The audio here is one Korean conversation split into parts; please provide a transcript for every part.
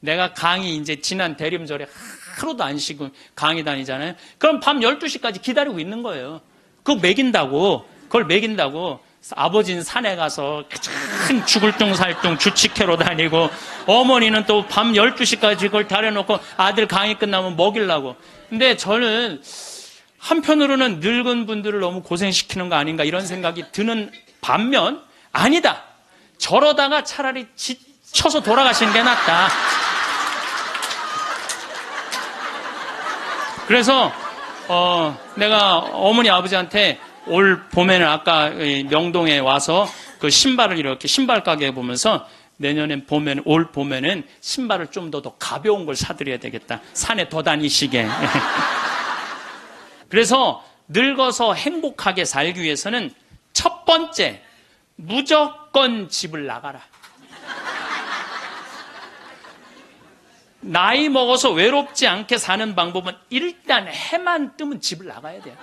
내가 강의 이제 지난 대림절에 하루도 안 쉬고 강의 다니잖아요. 그럼 밤 12시까지 기다리고 있는 거예요. 그걸 먹인다고. 아버지는 산에 가서 큰 죽을 둥 살 둥 주치캐로 다니고, 어머니는 또 밤 12시까지 그걸 다려놓고 아들 강의 끝나면 먹이려고. 근데 저는 한편으로는 늙은 분들을 너무 고생시키는 거 아닌가 이런 생각이 드는 반면, 아니다, 저러다가 차라리 지쳐서 돌아가시는 게 낫다. 그래서 내가 어머니 아버지한테 올 봄에는 아까 명동에 와서 그 신발을 이렇게 신발 가게에 보면서 내년엔 올 봄에는 신발을 좀 더 가벼운 걸 사드려야 되겠다. 산에 더 다니시게. 그래서 늙어서 행복하게 살기 위해서는 첫 번째, 무조건 집을 나가라. 나이 먹어서 외롭지 않게 사는 방법은 일단 해만 뜨면 집을 나가야 돼요.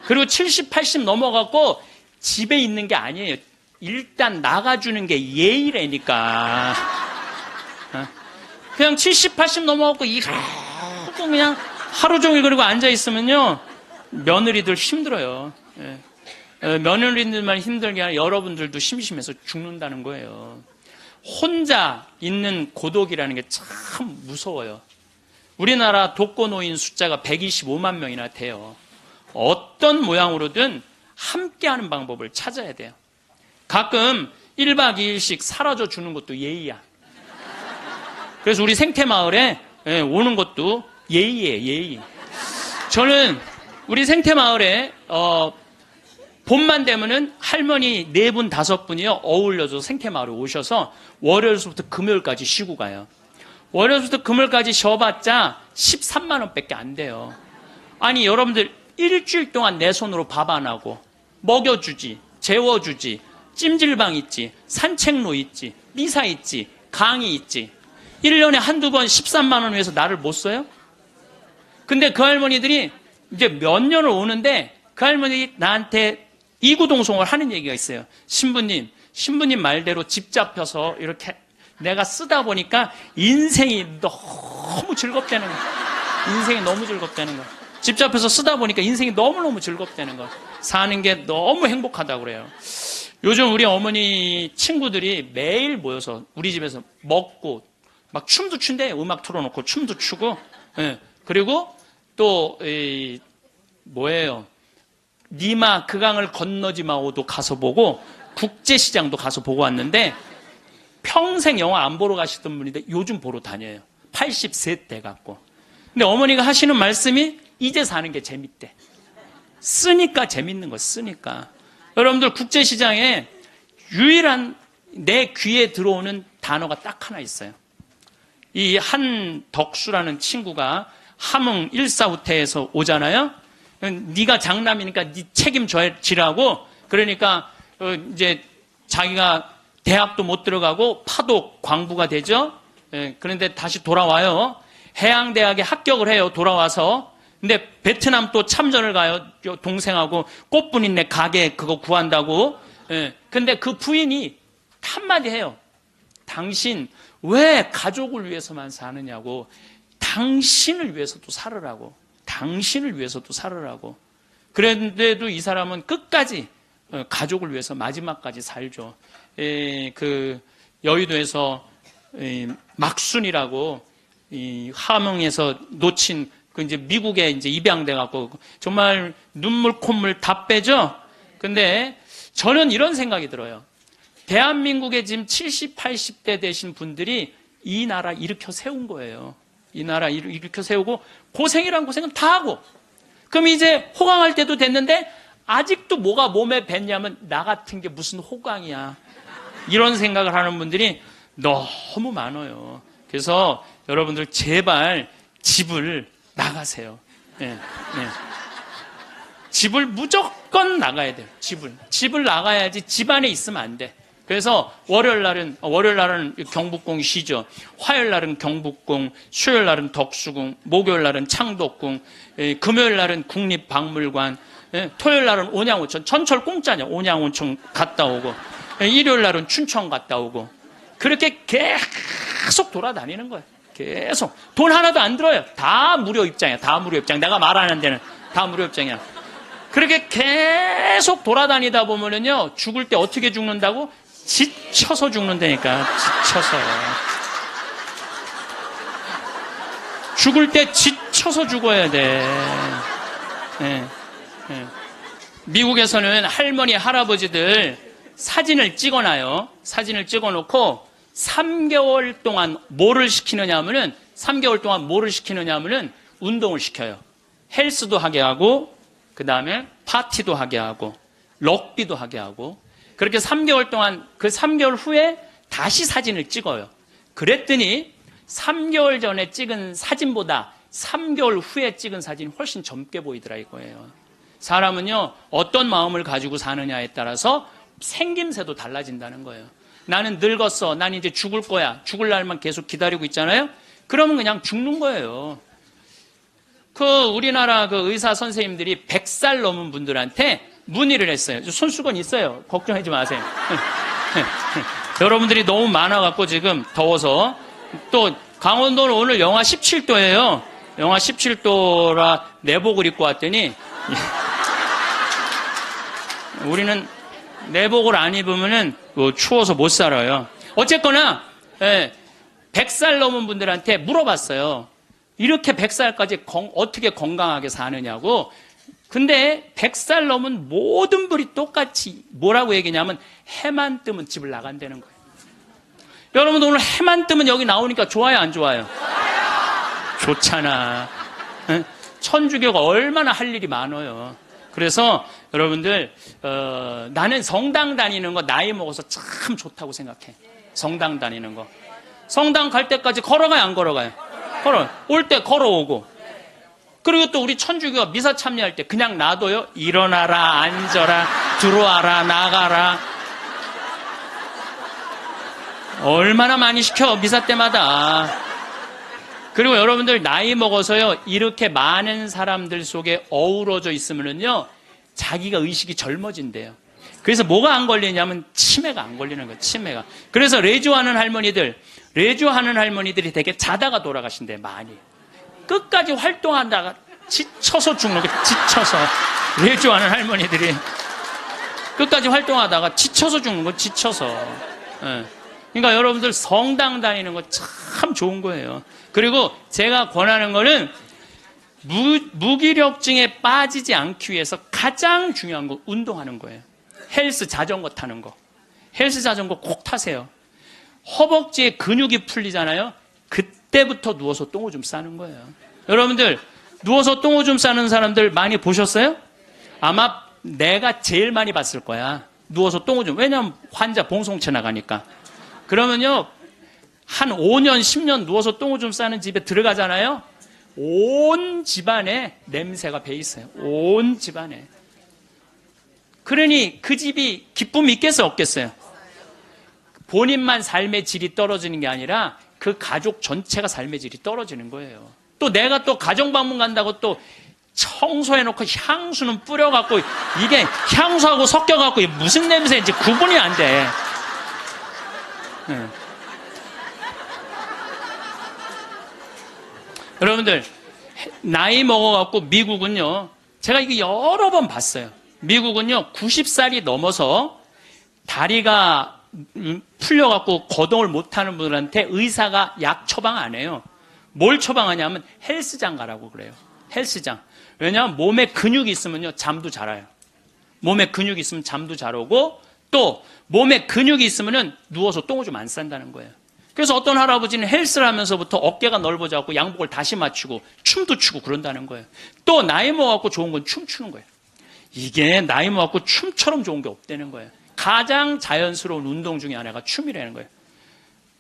그리고 70, 80 넘어갖고 집에 있는 게 아니에요. 일단 나가주는 게 예의라니까. 그냥 70, 80 넘어갖고 그냥 하루 종일 그리고 앉아있으면요, 며느리들 힘들어요. 며느리들만 힘들게 아니라 여러분들도 심심해서 죽는다는 거예요. 혼자 있는 고독이라는 게 참 무서워요. 우리나라 독거노인 숫자가 125만 명이나 돼요. 어떤 모양으로든 함께하는 방법을 찾아야 돼요. 가끔 1박 2일씩 사라져 주는 것도 예의야. 그래서 우리 생태마을에 오는 것도 예의예요, 예의. 저는 우리 생태마을에 봄만 되면은 할머니 4분, 5분이요, 어울려서 생태마을에 오셔서 월요일부터 금요일까지 쉬고 가요. 월요일부터 금요일까지 쉬어봤자 13만 원밖에 안 돼요. 아니, 여러분들 일주일 동안 내 손으로 밥 안 하고 먹여주지, 재워주지, 찜질방 있지, 산책로 있지, 미사 있지, 강의 있지. 1년에 한두 번 13만 원 위해서 나를 못 써요? 근데 그 할머니들이 이제 몇 년을 오는데 그 할머니들이 나한테 이구동성을 하는 얘기가 있어요. 신부님 말대로 집 잡혀서 이렇게 내가 쓰다 보니까 인생이 너무 즐겁다는 거야. 인생이 너무 즐겁다는 거야. 집 잡혀서 쓰다 보니까 인생이 너무너무 즐겁다는 거야. 사는 게 너무 행복하다고 그래요. 요즘 우리 어머니 친구들이 매일 모여서 우리 집에서 먹고 막 춤도 춘대. 음악 틀어놓고 춤도 추고. 그리고 또 뭐예요? 니마 그 강을 건너지 마오도 가서 보고 국제시장도 가서 보고 왔는데 평생 영화 안 보러 가시던 분인데 요즘 보러 다녀요. 80세 돼 갖고. 근데 어머니가 하시는 말씀이 이제 사는 게 재밌대. 쓰니까 재밌는 거, 쓰니까. 여러분들 국제시장에 유일한 내 귀에 들어오는 단어가 딱 하나 있어요. 이 한덕수라는 친구가 함흥 일사후퇴에서 오잖아요. 네가 장남이니까 네 책임져지라고. 그러니까 이제 자기가 대학도 못 들어가고 파독 광부가 되죠. 그런데 다시 돌아와요. 해양대학에 합격을 해요. 돌아와서. 근데 베트남 또 참전을 가요. 동생하고 꽃분인네 가게 그거 구한다고. 근데 그 부인이 한마디 해요. 당신 왜 가족을 위해서만 사느냐고. 당신을 위해서도 살으라고. 당신을 위해서도 살으라고. 그런데도 이 사람은 끝까지 가족을 위해서 마지막까지 살죠. 그 여의도에서 막순이라고 함흥에서 놓친 그 이제 미국에 이제 입양돼 갖고 정말 눈물 콧물 다 빼죠. 근데 저는 이런 생각이 들어요. 대한민국에 지금 70, 80대 되신 분들이 이 나라 일으켜 세운 거예요. 이 나라 일으켜 세우고 고생이란 고생은 다 하고, 그럼 이제 호강할 때도 됐는데 아직도 뭐가 몸에 뱄냐면 나 같은 게 무슨 호강이야. 이런 생각을 하는 분들이 너무 많아요. 그래서 여러분들 제발 집을 나가세요. 집을 무조건 나가야 돼요. 집을 나가야지 집 안에 있으면 안 돼. 그래서 월요일 날은 경복궁이 쉬죠. 화요일 날은 경복궁, 수요일 날은 덕수궁, 목요일 날은 창덕궁, 금요일 날은 국립박물관, 토요일 날은 온양온천, 전철 공짜냐. 온양온천 갔다 오고, 일요일 날은 춘천 갔다 오고, 그렇게 계속 돌아다니는 거예요. 계속. 돈 하나도 안 들어요. 다 무료 입장이야. 다 무료 입장. 내가 말하는 데는 다 무료 입장이야. 그렇게 계속 돌아다니다 보면은요, 죽을 때 어떻게 죽는다고? 지쳐서 죽는다니까. 지쳐서. 죽을 때 지쳐서 죽어야 돼. 네. 네. 미국에서는 할머니, 할아버지들 사진을 찍어놔요. 사진을 찍어놓고 3개월 동안 뭐를 시키느냐면은 3개월 동안 뭐를 시키느냐면은 운동을 시켜요. 헬스도 하게 하고 그 다음에 파티도 하게 하고 럭비도 하게 하고 그렇게 3개월 동안 그 3개월 후에 다시 사진을 찍어요. 그랬더니 3개월 전에 찍은 사진보다 3개월 후에 찍은 사진이 훨씬 젊게 보이더라 이거예요. 사람은요 어떤 마음을 가지고 사느냐에 따라서 생김새도 달라진다는 거예요. 나는 늙었어. 난 이제 죽을 거야. 죽을 날만 계속 기다리고 있잖아요. 그러면 그냥 죽는 거예요. 우리나라 의사 선생님들이 100살 넘은 분들한테 문의를 했어요. 손수건 있어요. 걱정하지 마세요. 여러분들이 너무 많아갖고 지금 더워서. 또 강원도는 오늘 영하 17도예요. 영하 17도라 내복을 입고 왔더니 우리는 내복을 안 입으면은 추워서 못 살아요. 어쨌거나 100살 넘은 분들한테 물어봤어요. 이렇게 100살까지 어떻게 건강하게 사느냐고. 근데 100살 넘은 모든 분이 똑같이 뭐라고 얘기냐면 해만 뜨면 집을 나간다는 거예요. 여러분 오늘 해만 뜨면 여기 나오니까 좋아요 안 좋아요? 좋잖아. 천주교가 얼마나 할 일이 많아요. 그래서 여러분들 나는 성당 다니는 거 나이 먹어서 참 좋다고 생각해. 성당 다니는 거. 성당 갈 때까지 걸어가요 안 걸어가요? 올 때 걸어오고. 그리고 또 우리 천주교가 미사 참여할 때 그냥 놔둬요. 일어나라 앉아라 들어와라 나가라. 얼마나 많이 시켜 미사 때마다. 그리고 여러분들 나이 먹어서요 이렇게 많은 사람들 속에 어우러져 있으면은요 자기가 의식이 젊어진대요. 그래서 뭐가 안 걸리냐면 치매가 안 걸리는 거예요. 치매가. 그래서 레주하는 할머니들이 되게 자다가 돌아가신대. 많이 끝까지 활동하다가 지쳐서 죽는 거예요. 지쳐서. 레주하는 할머니들이 끝까지 활동하다가 지쳐서 죽는 거예요. 지쳐서. 그러니까 여러분들 성당 다니는 거 참 좋은 거예요. 그리고 제가 권하는 거는 무기력증에 빠지지 않기 위해서 가장 중요한 거 운동하는 거예요. 헬스 자전거 타는 거. 헬스 자전거 꼭 타세요. 허벅지에 근육이 풀리잖아요. 그때부터 누워서 똥오줌 싸는 거예요. 여러분들 누워서 똥오줌 싸는 사람들 많이 보셨어요? 아마 내가 제일 많이 봤을 거야. 누워서 똥오줌. 왜냐면 환자 봉송체 나가니까. 그러면요 한 5년 10년 누워서 똥오줌 싸는 집에 들어가잖아요. 온 집안에 냄새가 배 있어요. 온 집안에. 그러니 그 집이 기쁨이 있겠어요 없겠어요? 본인만 삶의 질이 떨어지는 게 아니라 그 가족 전체가 삶의 질이 떨어지는 거예요. 또 내가 또 가정방문 간다고 또 청소해놓고 향수는 뿌려갖고 이게 향수하고 섞여갖고 무슨 냄새인지 구분이 안 돼. 여러분들 나이 먹어갖고 미국은요 제가 이거 여러 번 봤어요. 미국은요 90살이 넘어서 다리가 풀려갖고 거동을 못하는 분들한테 의사가 약 처방 안 해요. 뭘 처방하냐면 헬스장 가라고 그래요. 헬스장. 왜냐하면 몸에 근육이 있으면요 잠도 잘 와요. 몸에 근육이 있으면 잠도 잘 오고 또 몸에 근육이 있으면은 누워서 똥오줌 안 싼다는 거예요. 그래서 어떤 할아버지는 헬스를 하면서부터 어깨가 넓어져갖고 양복을 다시 맞추고 춤도 추고 그런다는 거예요. 또 나이 먹어갖고 좋은 건 춤추는 거예요. 이게 나이 먹어갖고 춤처럼 좋은 게 없다는 거예요. 가장 자연스러운 운동 중에 하나가 춤이라는 거예요.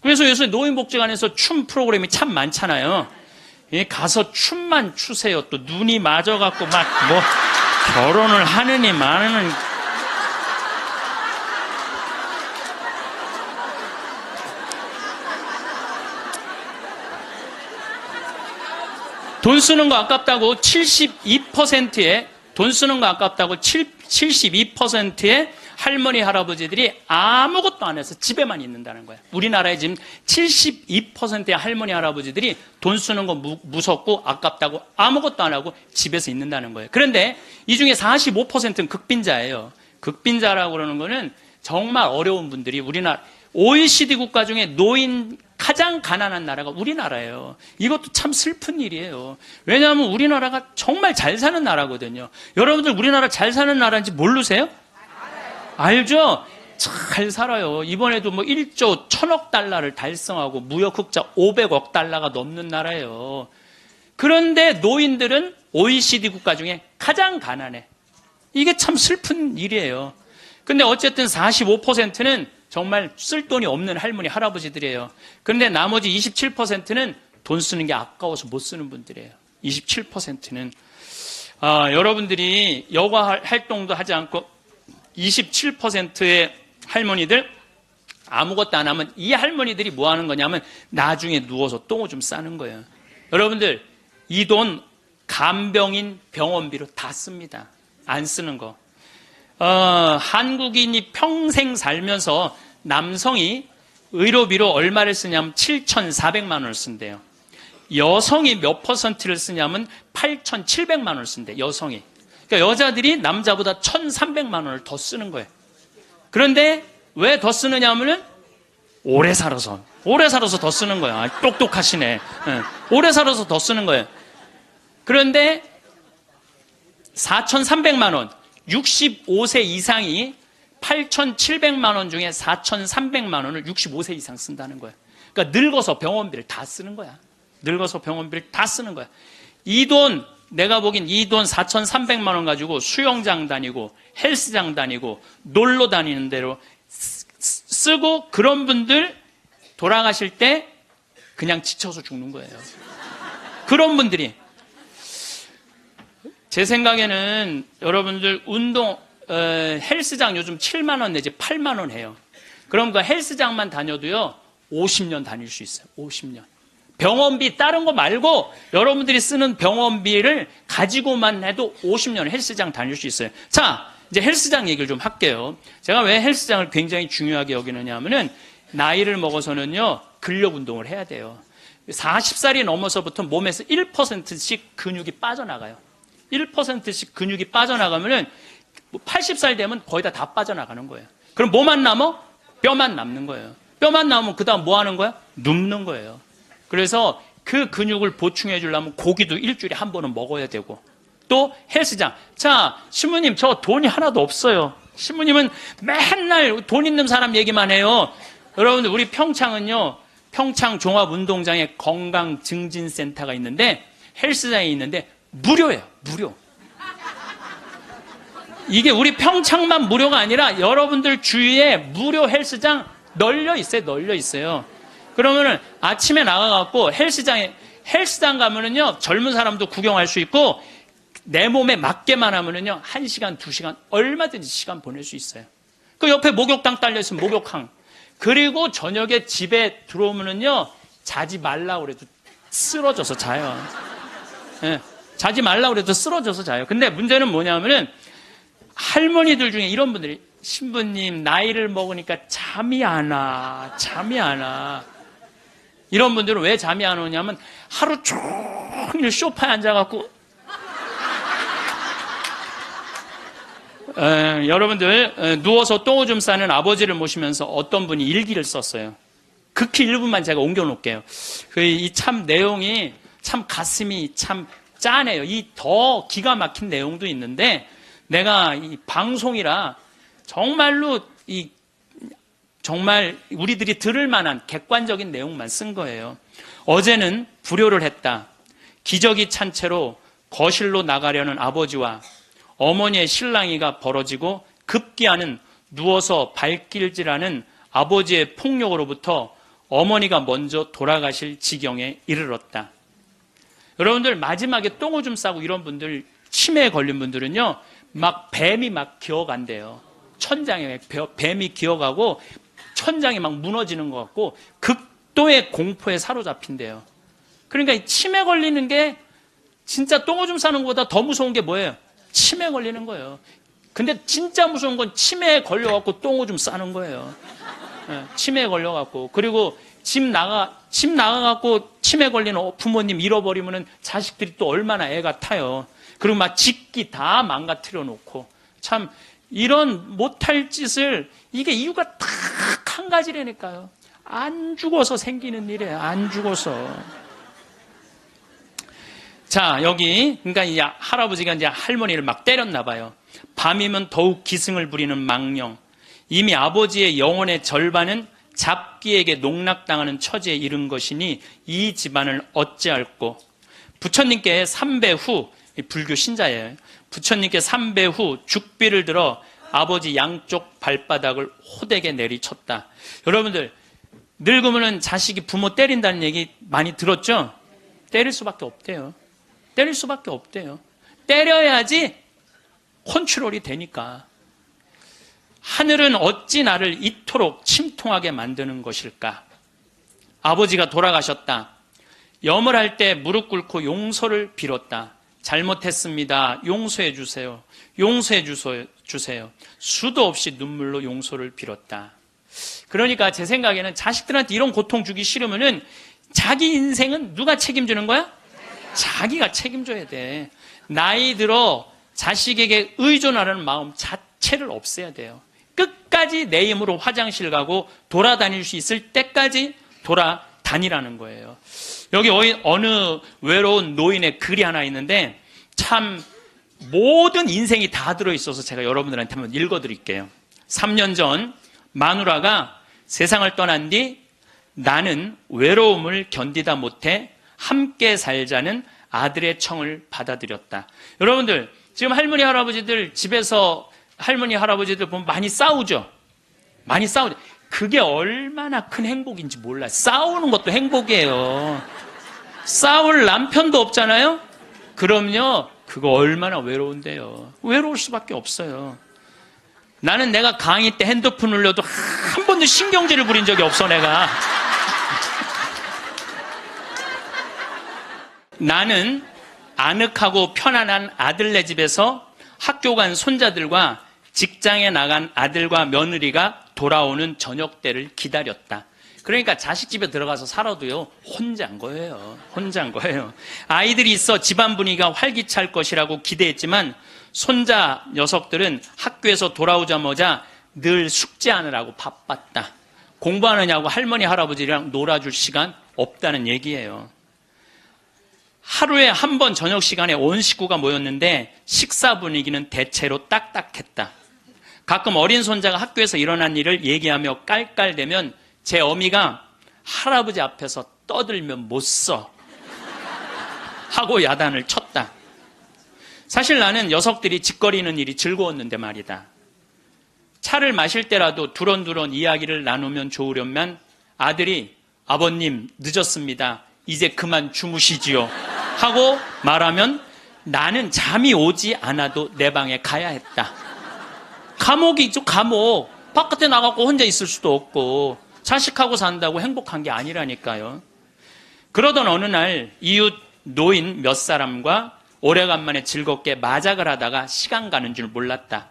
그래서 요새 노인복지관에서 춤 프로그램이 참 많잖아요. 가서 춤만 추세요. 또 눈이 맞아갖고 막 뭐 결혼을 하느니 마느니. 돈 쓰는 거 아깝다고 72%에 돈 쓰는 거 아깝다고 72%의 할머니, 할아버지들이 아무것도 안 해서 집에만 있는다는 거예요. 우리나라에 지금 72%의 할머니, 할아버지들이 돈 쓰는 거 무섭고 아깝다고 아무것도 안 하고 집에서 있는다는 거예요. 그런데 이 중에 45%는 극빈자예요. 극빈자라고 그러는 거는 정말 어려운 분들이 우리나라, OECD 국가 중에 노인 가장 가난한 나라가 우리나라예요. 이것도 참 슬픈 일이에요. 왜냐하면 우리나라가 정말 잘 사는 나라거든요. 여러분들 우리나라 잘 사는 나라인지 모르세요? 알죠? 잘 살아요. 이번에도 뭐 1조 1000억 달러를 달성하고 무역 흑자 500억 달러가 넘는 나라예요. 그런데 노인들은 OECD 국가 중에 가장 가난해. 이게 참 슬픈 일이에요. 근데 어쨌든 45%는 정말 쓸 돈이 없는 할머니, 할아버지들이에요. 그런데 나머지 27%는 돈 쓰는 게 아까워서 못 쓰는 분들이에요. 27%는. 여러분들이 여가 활동도 하지 않고 27%의 할머니들 아무것도 안 하면 이 할머니들이 뭐 하는 거냐면 나중에 누워서 똥오줌 싸는 거예요. 여러분들 이 돈 간병인 병원비로 다 씁니다. 안 쓰는 거. 한국인이 평생 살면서 남성이 의료비로 얼마를 쓰냐면 7,400만 원을 쓴대요. 여성이 몇 퍼센트를 쓰냐면 8,700만 원을 쓴대요. 여성이. 그러니까 여자들이 남자보다 1,300만 원을 더 쓰는 거예요. 그런데 왜 더 쓰느냐 하면은 오래 살아서 더 쓰는 거야. 똑똑하시네. 오래 살아서 더 쓰는 거예요. 그런데 4,300만 원, 65세 이상이 8,700만 원 중에 4,300만 원을 65세 이상 쓴다는 거예요. 그러니까 늙어서 병원비를 다 쓰는 거야. 늙어서 병원비를 다 쓰는 거야. 이 돈, 내가 보긴 이 돈 4,300만 원 가지고 수영장 다니고 헬스장 다니고 놀러 다니는 대로 쓰고 그런 분들 돌아가실 때 그냥 지쳐서 죽는 거예요. 그런 분들이. 제 생각에는 여러분들 운동, 헬스장 요즘 7만 원 내지 8만 원 해요. 그럼 그 헬스장만 다녀도요, 50년 다닐 수 있어요. 50년. 병원비 다른 거 말고 여러분들이 쓰는 병원비를 가지고만 해도 50년 헬스장 다닐 수 있어요. 자, 이제 헬스장 얘기를 좀 할게요. 제가 왜 헬스장을 굉장히 중요하게 여기느냐 하면은 나이를 먹어서는요, 근력 운동을 해야 돼요. 40살이 넘어서부터 몸에서 1%씩 근육이 빠져나가요. 1%씩 근육이 빠져나가면은 80살 되면 거의 다 빠져나가는 거예요. 그럼 뭐만 남어? 뼈만 남는 거예요. 뼈만 남으면 그 다음 뭐 하는 거야? 눕는 거예요. 그래서 그 근육을 보충해 주려면 고기도 일주일에 한 번은 먹어야 되고 또 헬스장. 자, 신부님 저 돈이 하나도 없어요. 신부님은 맨날 돈 있는 사람 얘기만 해요. 여러분들 우리 평창은요, 평창 종합운동장에 건강증진센터가 있는데 헬스장이 있는데 무료예요. 무료. 이게 우리 평창만 무료가 아니라 여러분들 주위에 무료 헬스장 널려 있어요. 그러면은 아침에 나가갖고 헬스장 가면은요, 젊은 사람도 구경할 수 있고 내 몸에 맞게만 하면은요, 1시간, 2시간 얼마든지 시간 보낼 수 있어요. 그 옆에 목욕탕 딸려있으면 목욕탕. 그리고 저녁에 집에 들어오면은요, 자지 말라고 그래도 쓰러져서 자요. 네. 자지 말라고 그래도 쓰러져서 자요. 근데 문제는 뭐냐면은 할머니들 중에 이런 분들이 신부님 나이를 먹으니까 잠이 안 와. 이런 분들은 왜 잠이 안 오냐면 하루 종일 소파에 앉아갖고 여러분들 누워서 똥오줌 싸는 아버지를 모시면서 어떤 분이 일기를 썼어요. 극히 일부만 제가 옮겨놓을게요. 이 참 내용이 참 가슴이 참 짠해요. 이 더 기가 막힌 내용도 있는데 내가 이 방송이라 정말로 정말 우리들이 들을 만한 객관적인 내용만 쓴 거예요. 어제는 불효를 했다. 기저귀 찬 채로 거실로 나가려는 아버지와 어머니의 실랑이가 벌어지고 급기야는 누워서 발길질하는 아버지의 폭력으로부터 어머니가 먼저 돌아가실 지경에 이르렀다. 여러분들 마지막에 똥오줌 싸고 이런 분들 치매에 걸린 분들은요, 막 뱀이 막 기어간대요. 천장에 뱀이 기어가고 천장이 막 무너지는 것 같고 극도의 공포에 사로잡힌대요. 그러니까 이 치매 걸리는 게 진짜 똥오줌 싸는 것보다 더 무서운 게 뭐예요? 치매 걸리는 거예요. 근데 진짜 무서운 건 치매에 걸려갖고 똥오줌 싸는 거예요. 예, 치매에 걸려갖고. 그리고 집 나가갖고 치매 걸리는 부모님 잃어버리면은 자식들이 또 얼마나 애가 타요. 그리고 막 짓기 다 망가뜨려 놓고. 참, 이런 못할 짓을, 이게 이유가 딱 한 가지라니까요. 안 죽어서 생기는 일이에요. 안 죽어서. 자, 여기, 그러니까 이제 할아버지가 이제 할머니를 막 때렸나 봐요. 밤이면 더욱 기승을 부리는 망령. 이미 아버지의 영혼의 절반은 잡기에게 농락당하는 처지에 이른 것이니 이 집안을 어찌할꼬. 부처님께 3배 후, 불교 신자예요. 부처님께 3배 후 죽비를 들어 아버지 양쪽 발바닥을 호되게 내리쳤다. 여러분들, 늙으면 자식이 부모 때린다는 얘기 많이 들었죠? 때릴 수밖에 없대요. 때릴 수밖에 없대요. 때려야지 컨트롤이 되니까. 하늘은 어찌 나를 이토록 침통하게 만드는 것일까? 아버지가 돌아가셨다. 염을 할 때 무릎 꿇고 용서를 빌었다. 잘못했습니다. 용서해 주세요. 용서해 주세요. 수도 없이 눈물로 용서를 빌었다. 그러니까 제 생각에는 자식들한테 이런 고통 주기 싫으면은 자기 인생은 누가 책임지는 거야? 자기가 책임져야 돼. 나이 들어 자식에게 의존하는 마음 자체를 없애야 돼요. 끝까지 내 힘으로 화장실 가고 돌아다닐 수 있을 때까지 돌아다니라는 거예요. 여기 어느 외로운 노인의 글이 하나 있는데 참 모든 인생이 다 들어있어서 제가 여러분들한테 한번 읽어드릴게요. 3년 전 마누라가 세상을 떠난 뒤 나는 외로움을 견디다 못해 함께 살자는 아들의 청을 받아들였다. 여러분들 지금 할머니 할아버지들 집에서 할머니 할아버지들 보면 많이 싸우죠. 많이 싸우죠. 그게 얼마나 큰 행복인지 몰라요. 싸우는 것도 행복이에요. 싸울 남편도 없잖아요. 그럼요, 그거 얼마나 외로운데요. 외로울 수밖에 없어요. 나는 내가 강의 때 핸드폰 울려도 한 번도 신경질을 부린 적이 없어. 내가 나는 아늑하고 편안한 아들네 집에서 학교 간 손자들과 직장에 나간 아들과 며느리가 돌아오는 저녁 때를 기다렸다. 그러니까 자식 집에 들어가서 살아도요, 혼자인 거예요. 혼자인 거예요. 아이들이 있어 집안 분위기가 활기찰 것이라고 기대했지만 손자 녀석들은 학교에서 돌아오자마자 늘 숙제하느라고 바빴다. 공부하느냐고 할머니 할아버지랑 놀아줄 시간 없다는 얘기예요. 하루에 한 번 저녁 시간에 온 식구가 모였는데 식사 분위기는 대체로 딱딱했다. 가끔 어린 손자가 학교에서 일어난 일을 얘기하며 깔깔대면 제 어미가 할아버지 앞에서 떠들면 못 써 하고 야단을 쳤다. 사실 나는 녀석들이 짓거리는 일이 즐거웠는데 말이다. 차를 마실 때라도 두런두런 이야기를 나누면 좋으련만 아들이 아버님 늦었습니다. 이제 그만 주무시지요 하고 말하면 나는 잠이 오지 않아도 내 방에 가야 했다. 감옥이죠, 감옥. 바깥에 나가고 혼자 있을 수도 없고 자식하고 산다고 행복한 게 아니라니까요. 그러던 어느 날 이웃 노인 몇 사람과 오래간만에 즐겁게 마작을 하다가 시간 가는 줄 몰랐다.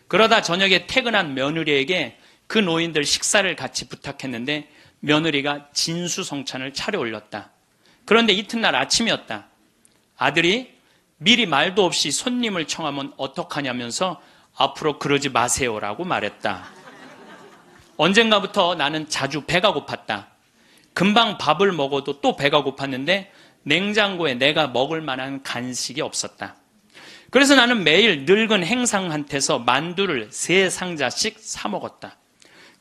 그러다 저녁에 퇴근한 며느리에게 그 노인들 식사를 같이 부탁했는데 며느리가 진수성찬을 차려 올렸다. 그런데 이튿날 아침이었다. 아들이 미리 말도 없이 손님을 청하면 어떡하냐면서 앞으로 그러지 마세요라고 말했다. 언젠가부터 나는 자주 배가 고팠다. 금방 밥을 먹어도 또 배가 고팠는데 냉장고에 내가 먹을 만한 간식이 없었다. 그래서 나는 매일 늙은 행상한테서 만두를 3상자씩 사 먹었다.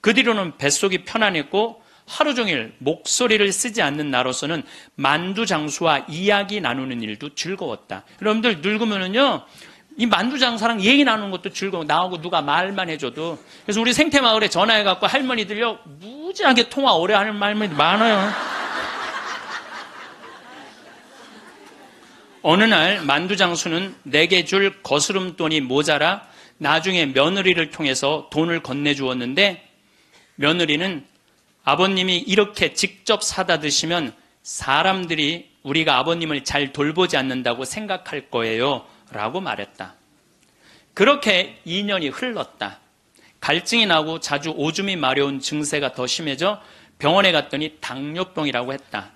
그 뒤로는 뱃속이 편안했고 하루 종일 목소리를 쓰지 않는 나로서는 만두 장수와 이야기 나누는 일도 즐거웠다. 여러분들 늙으면은요, 이 만두 장사랑 얘기 나누는 것도 즐거워. 나하고 누가 말만 해줘도. 그래서 우리 생태마을에 전화해갖고 할머니들요, 무지하게 통화 오래 하는 말들이 많아요. 어느 날 만두 장수는 내게 줄 거스름돈이 모자라 나중에 며느리를 통해서 돈을 건네주었는데 며느리는 아버님이 이렇게 직접 사다 드시면 사람들이 우리가 아버님을 잘 돌보지 않는다고 생각할 거예요 라고 말했다. 그렇게 2년이 흘렀다. 갈증이 나고 자주 오줌이 마려운 증세가 더 심해져 병원에 갔더니 당뇨병이라고 했다.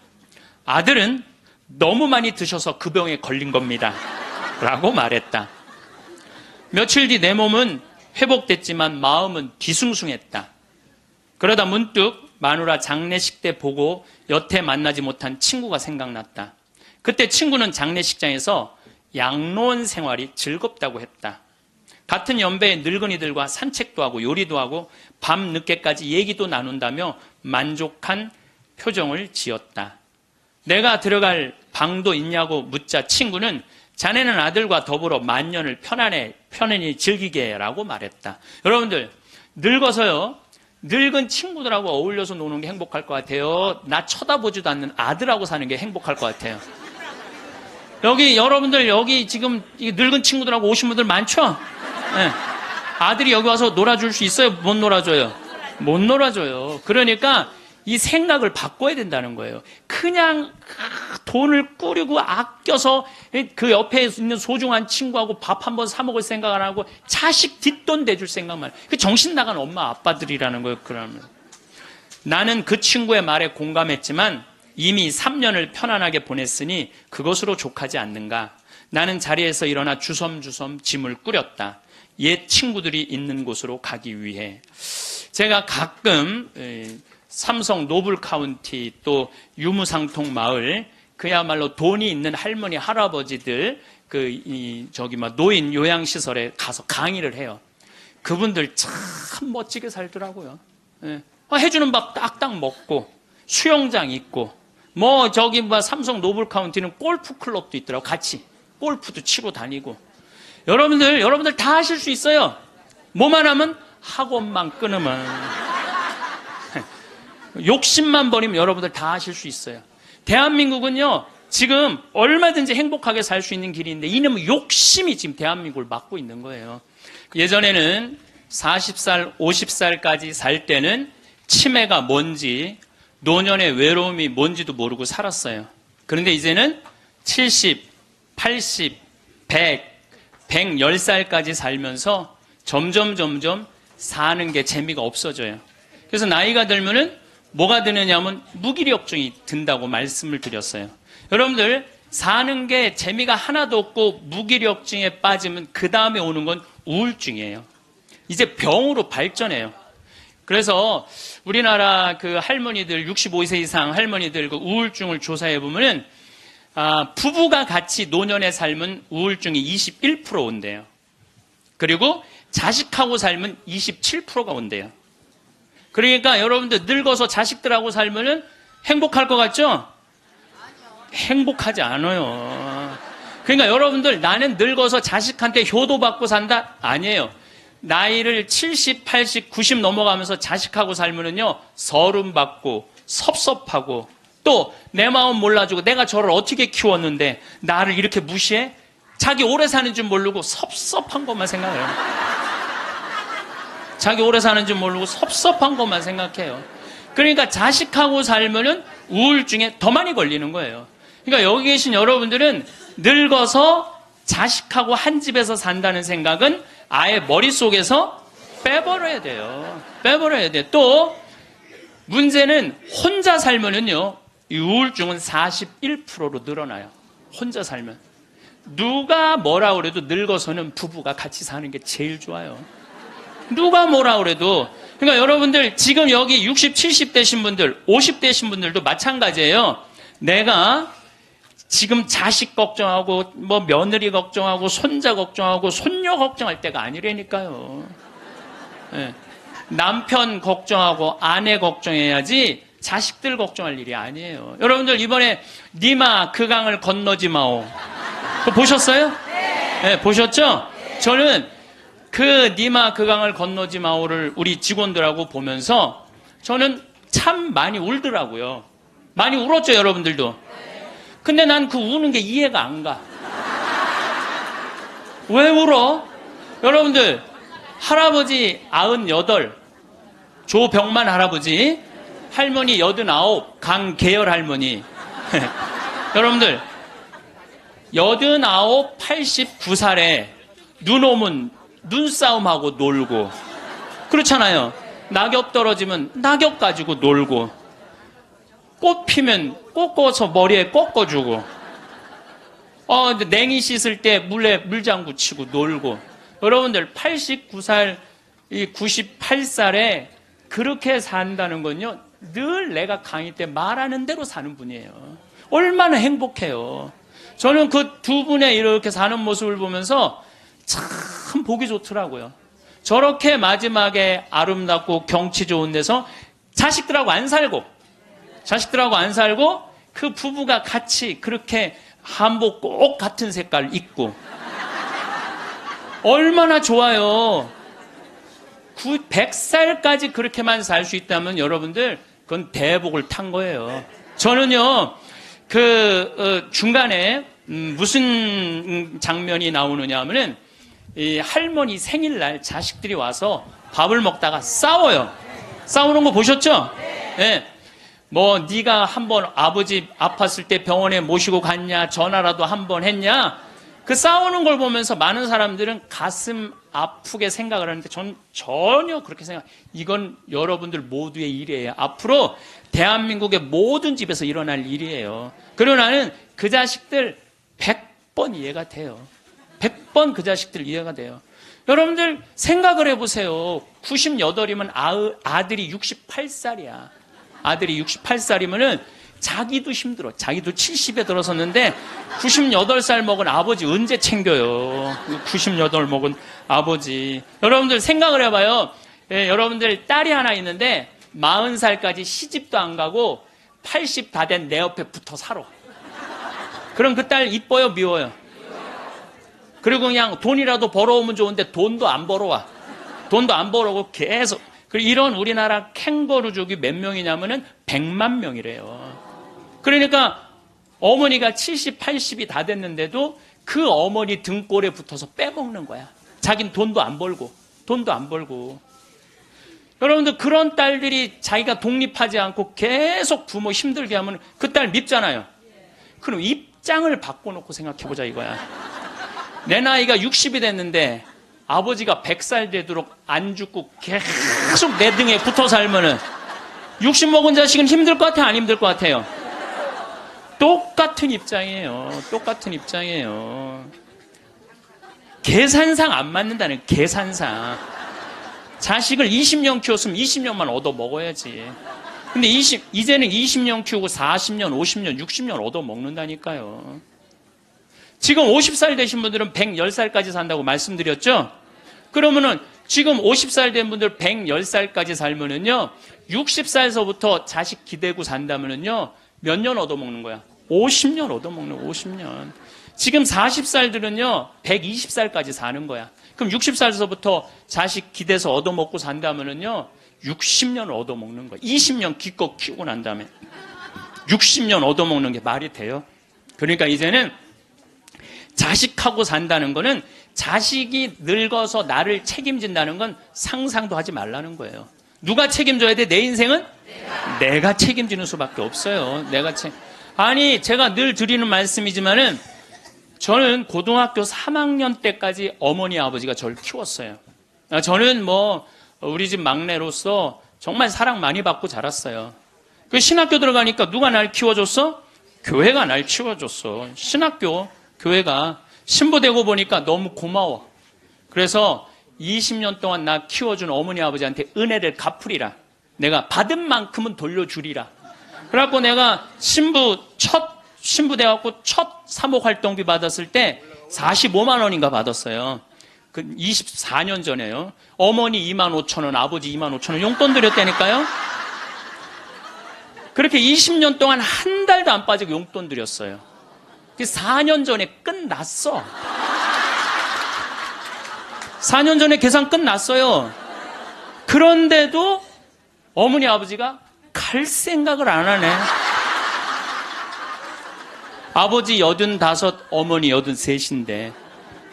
아들은 너무 많이 드셔서 그 병에 걸린 겁니다. 라고 말했다. 며칠 뒤 내 몸은 회복됐지만 마음은 뒤숭숭했다. 그러다 문득 마누라 장례식 때 보고 여태 만나지 못한 친구가 생각났다. 그때 친구는 장례식장에서 양로원 생활이 즐겁다고 했다. 같은 연배의 늙은이들과 산책도 하고 요리도 하고 밤 늦게까지 얘기도 나눈다며 만족한 표정을 지었다. 내가 들어갈 방도 있냐고 묻자 친구는 자네는 아들과 더불어 만년을 편안히 즐기게 라고 말했다. 여러분들, 늙어서요, 늙은 친구들하고 어울려서 노는 게 행복할 것 같아요. 나 쳐다보지도 않는 아들하고 사는 게 행복할 것 같아요. 여러분들 여기 지금 늙은 친구들하고 오신 분들 많죠? 네. 아들이 여기 와서 놀아줄 수 있어요? 못 놀아줘요? 못 놀아줘요. 그러니까 이 생각을 바꿔야 된다는 거예요. 그냥 돈을 꾸리고 아껴서 그 옆에 있는 소중한 친구하고 밥 한번 사 먹을 생각 안 하고 자식 뒷돈 대줄 생각만. 그 정신 나간 엄마 아빠들이라는 거예요. 그러면 나는 그 친구의 말에 공감했지만 이미 3년을 편안하게 보냈으니 그것으로 족하지 않는가. 나는 자리에서 일어나 주섬주섬 짐을 꾸렸다. 옛 친구들이 있는 곳으로 가기 위해. 제가 가끔 삼성 노블카운티 또 유무상통 마을 그야말로 돈이 있는 할머니 할아버지들 노인 요양시설에 가서 강의를 해요. 그분들 참 멋지게 살더라고요. 해주는 밥 딱딱 먹고 수영장 있고 삼성 노블카운티는 골프 클럽도 있더라고. 같이 골프도 치고 다니고. 여러분들 다 하실 수 있어요. 뭐만 하면 학원만 끊으면 욕심만 버리면 여러분들 다 하실 수 있어요. 대한민국은요 지금 얼마든지 행복하게 살 수 있는 길이 있는데 이놈의 욕심이 지금 대한민국을 막고 있는 거예요. 예전에는 40살 50살까지 살 때는 치매가 뭔지 노년의 외로움이 뭔지도 모르고 살았어요. 그런데 이제는 70, 80, 100, 110살까지 살면서 점점 사는 게 재미가 없어져요. 그래서 나이가 들면은 뭐가 드느냐면 무기력증이 든다고 말씀을 드렸어요. 여러분들 사는 게 재미가 하나도 없고 무기력증에 빠지면 그 다음에 오는 건 우울증이에요. 이제 병으로 발전해요. 그래서 우리나라 그 할머니들 65세 이상 할머니들 그 우울증을 조사해 보면은 부부가 같이 노년에 살면 우울증이 21% 온대요. 그리고 자식하고 살면 27%가 온대요. 그러니까 여러분들 늙어서 자식들하고 살면은 행복할 것 같죠? 행복하지 않아요. 그러니까 여러분들 나는 늙어서 자식한테 효도받고 산다? 아니에요. 나이를 70, 80, 90 넘어가면서 자식하고 살면은요 서름받고 섭섭하고 또 내 마음 몰라주고 내가 저를 어떻게 키웠는데 나를 이렇게 무시해? 자기 오래 사는 줄 모르고 섭섭한 것만 생각해요. 자기 오래 사는 줄 모르고 섭섭한 것만 생각해요. 그러니까 자식하고 살면은 우울증에 더 많이 걸리는 거예요. 그러니까 여기 계신 여러분들은 늙어서 자식하고 한 집에서 산다는 생각은 아예 머릿속에서 빼버려야 돼요. 빼버려야 돼요. 또 문제는 혼자 살면은요 이 우울증은 41%로 늘어나요. 혼자 살면. 누가 뭐라 그래도 늙어서는 부부가 같이 사는 게 제일 좋아요. 누가 뭐라 그래도. 그러니까 여러분들 지금 여기 60, 70 되신 분들, 50 되신 분들도 마찬가지예요. 내가 지금 자식 걱정하고 며느리 걱정하고 손자 걱정하고 손녀 걱정할 때가 아니라니까요. 네. 남편 걱정하고 아내 걱정해야지 자식들 걱정할 일이 아니에요. 여러분들 이번에 니마 그 강을 건너지 마오. 그거 보셨어요? 네, 보셨죠? 저는 그 니마 그 강을 건너지 마오를 우리 직원들하고 보면서 저는 참 많이 울더라고요. 많이 울었죠, 여러분들도. 근데 난 그 우는 게 이해가 안 가. 왜 울어? 여러분들 할아버지 98, 조병만 할아버지, 할머니 89, 강계열 할머니. 여러분들 89, 89살에 눈 오면 눈싸움하고 놀고. 그렇잖아요. 낙엽 떨어지면 낙엽 가지고 놀고. 꽃 피면 꽃 꽂아서 머리에 꺾어주고. 근데 냉이 씻을 때 물에 물장구 치고 놀고. 여러분들 89살, 98살에 그렇게 산다는 건요, 늘 내가 강의 때 말하는 대로 사는 분이에요. 얼마나 행복해요. 저는 그 두 분의 이렇게 사는 모습을 보면서 참 보기 좋더라고요. 저렇게 마지막에 아름답고 경치 좋은 데서 자식들하고 안 살고 그 부부가 같이 그렇게 한복 꼭 같은 색깔 입고 얼마나 좋아요. 100살까지 그렇게만 살 수 있다면 여러분들 그건 대복을 탄 거예요. 저는요 중간에 무슨 장면이 나오느냐 하면은 이 할머니 생일날 자식들이 와서 밥을 먹다가 싸워요. 싸우는 거 보셨죠? 네. 뭐 네가 한번 아버지 아팠을 때 병원에 모시고 갔냐, 전화라도 한번 했냐. 그 싸우는 걸 보면서 많은 사람들은 가슴 아프게 생각을 하는데 전 전혀 그렇게 이건 여러분들 모두의 일이에요. 앞으로 대한민국의 모든 집에서 일어날 일이에요. 그리고 나는 그 자식들 100번 이해가 돼요. 100번 그 자식들 이해가 돼요. 여러분들 생각을 해보세요. 98이면 아들이 68살이야. 아들이 68살이면은 자기도 힘들어. 자기도 70에 들어섰는데 98살 먹은 아버지 언제 챙겨요? 98 먹은 아버지. 여러분들 생각을 해봐요. 예, 여러분들 딸이 하나 있는데 40살까지 시집도 안 가고 80 다 된 내 옆에 붙어 살아. 그럼 그 딸 이뻐요, 미워요? 그리고 그냥 돈이라도 벌어오면 좋은데 돈도 안 벌어와. 돈도 안 벌어오고 계속. 그리고 이런 우리나라 캥거루족이 몇 명이냐면은 100만 명이래요. 그러니까 어머니가 70, 80이 다 됐는데도 그 어머니 등골에 붙어서 빼먹는 거야. 자긴 돈도 안 벌고. 여러분들 그런 딸들이 자기가 독립하지 않고 계속 부모 힘들게 하면 그 딸 밉잖아요. 그럼 입장을 바꿔놓고 생각해보자 이거야. 내 나이가 60이 됐는데 아버지가 100살 되도록 안 죽고 계속 내 등에 붙어 살면은 60 먹은 자식은 힘들 것 같아요? 안 힘들 것 같아요? 똑같은 입장이에요. 계산상 안 맞는다는 계산상. 자식을 20년 키웠으면 20년만 얻어 먹어야지. 근데 이제는 20년 키우고 40년, 50년, 60년 얻어 먹는다니까요. 지금 50살 되신 분들은 110살까지 산다고 말씀드렸죠? 그러면은 지금 50살 된 분들 110살까지 살면은요, 60살서부터 자식 기대고 산다면은요, 몇 년 얻어먹는 거야? 50년 얻어먹는 50년. 지금 40살들은요, 120살까지 사는 거야. 그럼 60살서부터 자식 기대서 얻어먹고 산다면은요, 60년 얻어먹는 거야. 20년 기껏 키우고 난 다음에. 60년 얻어먹는 게 말이 돼요? 그러니까 이제는 자식하고 산다는 거는 자식이 늙어서 나를 책임진다는 건 상상도 하지 말라는 거예요. 누가 책임져야 돼? 내 인생은? 내가 책임지는 수밖에 없어요. 아니, 제가 늘 드리는 말씀이지만은 저는 고등학교 3학년 때까지 어머니 아버지가 저를 키웠어요. 저는 우리 집 막내로서 정말 사랑 많이 받고 자랐어요. 그 신학교 들어가니까 누가 날 키워줬어? 교회가 날 키워줬어. 신학교, 교회가. 신부되고 보니까 너무 고마워. 그래서 20년 동안 나 키워준 어머니 아버지한테 은혜를 갚으리라. 내가 받은 만큼은 돌려주리라. 그래갖고 내가 신부 돼갖고 첫 사목 활동비 받았을 때 45만 원인가 받았어요. 그 24년 전에요. 어머니 25,000원, 아버지 25,000원 용돈 드렸다니까요. 그렇게 20년 동안 한 달도 안 빠지고 용돈 드렸어요. 4년 전에 끝났어. 4년 전에 계산 끝났어요. 그런데도 어머니 아버지가 갈 생각을 안 하네. 아버지 85, 어머니 83인데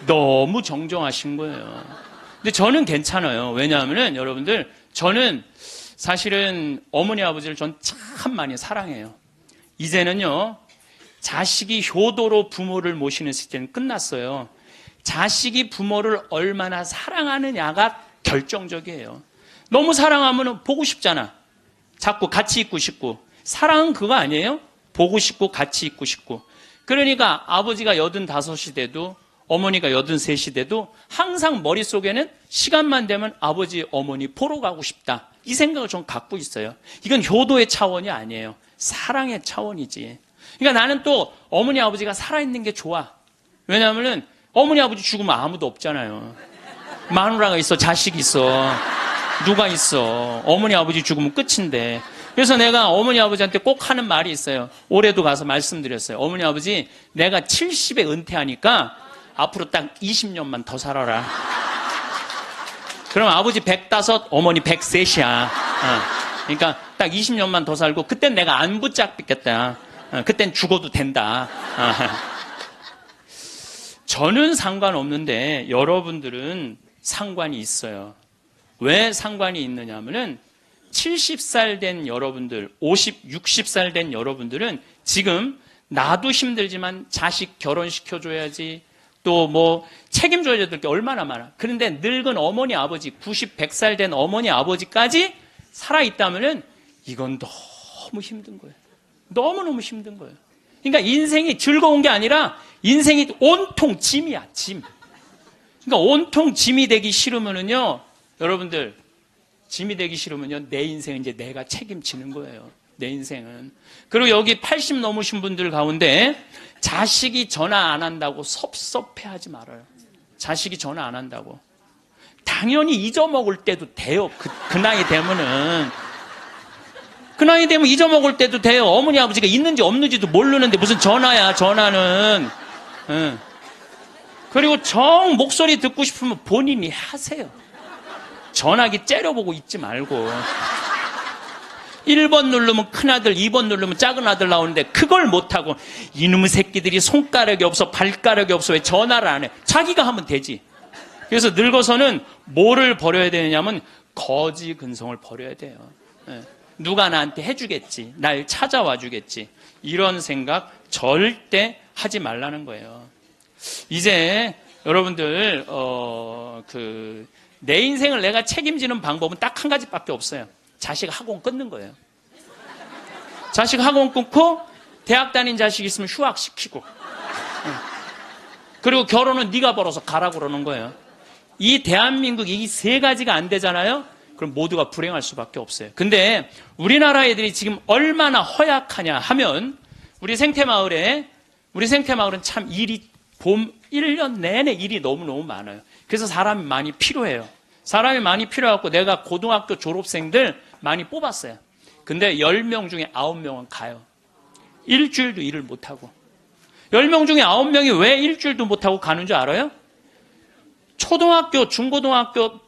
너무 정정하신 거예요. 근데 저는 괜찮아요. 왜냐하면 여러분들, 저는 사실은 어머니 아버지를 전 참 많이 사랑해요. 이제는요, 자식이 효도로 부모를 모시는 시대는 끝났어요. 자식이 부모를 얼마나 사랑하느냐가 결정적이에요. 너무 사랑하면 보고 싶잖아. 자꾸 같이 있고 싶고. 사랑은 그거 아니에요? 보고 싶고 같이 있고 싶고. 그러니까 아버지가 85이 돼도 어머니가 83이 돼도 항상 머릿속에는 시간만 되면 아버지, 어머니 보러 가고 싶다. 이 생각을 좀 갖고 있어요. 이건 효도의 차원이 아니에요. 사랑의 차원이지. 그러니까 나는 또 어머니, 아버지가 살아있는 게 좋아. 왜냐하면 어머니, 아버지 죽으면 아무도 없잖아요. 마누라가 있어, 자식이 있어, 누가 있어. 어머니, 아버지 죽으면 끝인데. 그래서 내가 어머니, 아버지한테 꼭 하는 말이 있어요. 올해도 가서 말씀드렸어요. 어머니, 아버지, 내가 70에 은퇴하니까 앞으로 딱 20년만 더 살아라. 그럼 아버지 105, 어머니 103이야. 그러니까 딱 20년만 더 살고 그땐 내가 안 붙잡겠다. 그땐 죽어도 된다. 저는 상관없는데 여러분들은 상관이 있어요. 왜 상관이 있느냐면은 70살 된 여러분들, 50, 60살 된 여러분들은 지금 나도 힘들지만 자식 결혼시켜줘야지, 또 뭐 책임져야 될 게 얼마나 많아. 그런데 늙은 어머니, 아버지, 90, 100살 된 어머니, 아버지까지 살아있다면은 이건 너무 힘든 거예요. 너무너무 힘든 거예요. 그러니까 인생이 즐거운 게 아니라 인생이 온통 짐이야, 짐. 그러니까 온통 짐이 되기 싫으면은요, 여러분들, 짐이 되기 싫으면요, 내 인생은 이제 내가 책임지는 거예요. 내 인생은. 그리고 여기 80 넘으신 분들 가운데 자식이 전화 안 한다고 섭섭해하지 말아요. 자식이 전화 안 한다고. 당연히 잊어먹을 때도 돼요. 그 나이 되면은. 그 나이 되면 잊어먹을 때도 돼요. 어머니, 아버지가 있는지 없는지도 모르는데 무슨 전화야, 전화는. 응. 그리고 정 목소리 듣고 싶으면 본인이 하세요. 전화기 째려보고 있지 말고. 1번 누르면 큰아들, 2번 누르면 작은아들 나오는데 그걸 못하고 이놈의 새끼들이 손가락이 없어, 발가락이 없어, 왜 전화를 안 해? 자기가 하면 되지. 그래서 늙어서는 뭐를 버려야 되느냐면 거지 근성을 버려야 돼요. 누가 나한테 해주겠지, 날 찾아와 주겠지, 이런 생각 절대 하지 말라는 거예요. 이제 여러분들 내 인생을 내가 책임지는 방법은 딱 한 가지밖에 없어요. 자식 학원 끊는 거예요. 자식 학원 끊고 대학 다닌 자식 있으면 휴학시키고, 그리고 결혼은 네가 벌어서 가라고 그러는 거예요. 이 대한민국 이 세 가지가 안 되잖아요. 그럼 모두가 불행할 수밖에 없어요. 근데 우리나라 애들이 지금 얼마나 허약하냐 하면 우리 생태마을은 참 일이 1년 내내 일이 너무너무 많아요. 그래서 사람이 많이 필요해요. 사람이 많이 필요해갖고 내가 고등학교 졸업생들 많이 뽑았어요. 근데 10명 중에 9명은 가요. 일주일도 일을 못하고. 10명 중에 9명이 왜 일주일도 못하고 가는 줄 알아요? 초등학교, 중고등학교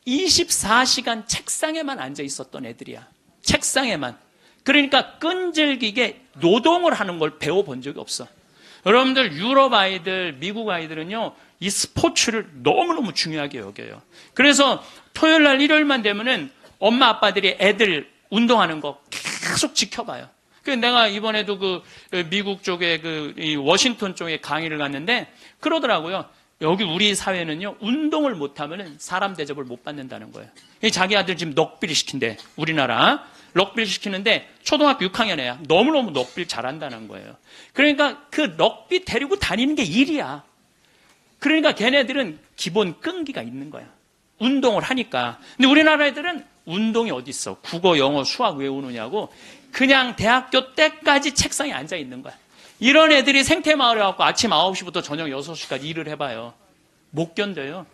24시간 책상에만 앉아 있었던 애들이야. 책상에만. 그러니까 끈질기게 노동을 하는 걸 배워본 적이 없어. 여러분들 유럽 아이들, 미국 아이들은요, 이 스포츠를 너무너무 중요하게 여겨요. 그래서 토요일 날, 일요일만 되면은 엄마 아빠들이 애들 운동하는 거 계속 지켜봐요. 그래서 내가 이번에도 미국 쪽에 이 워싱턴 쪽에 강의를 갔는데 그러더라고요. 여기 우리 사회는요, 운동을 못하면은 사람 대접을 못 받는다는 거예요. 자기 아들 지금 럭비를 시킨대. 우리나라 럭비를 시키는데 초등학교 6학년 애야. 너무너무 럭비를 잘한다는 거예요. 그러니까 그 럭비 데리고 다니는 게 일이야. 그러니까 걔네들은 기본 끈기가 있는 거야. 운동을 하니까. 근데 우리나라 애들은 운동이 어디 있어? 국어, 영어, 수학 외우느냐고 그냥 대학교 때까지 책상에 앉아 있는 거야. 이런 애들이 생태마을에 와서 아침 9시부터 저녁 6시까지 일을 해봐요. 못 견뎌요.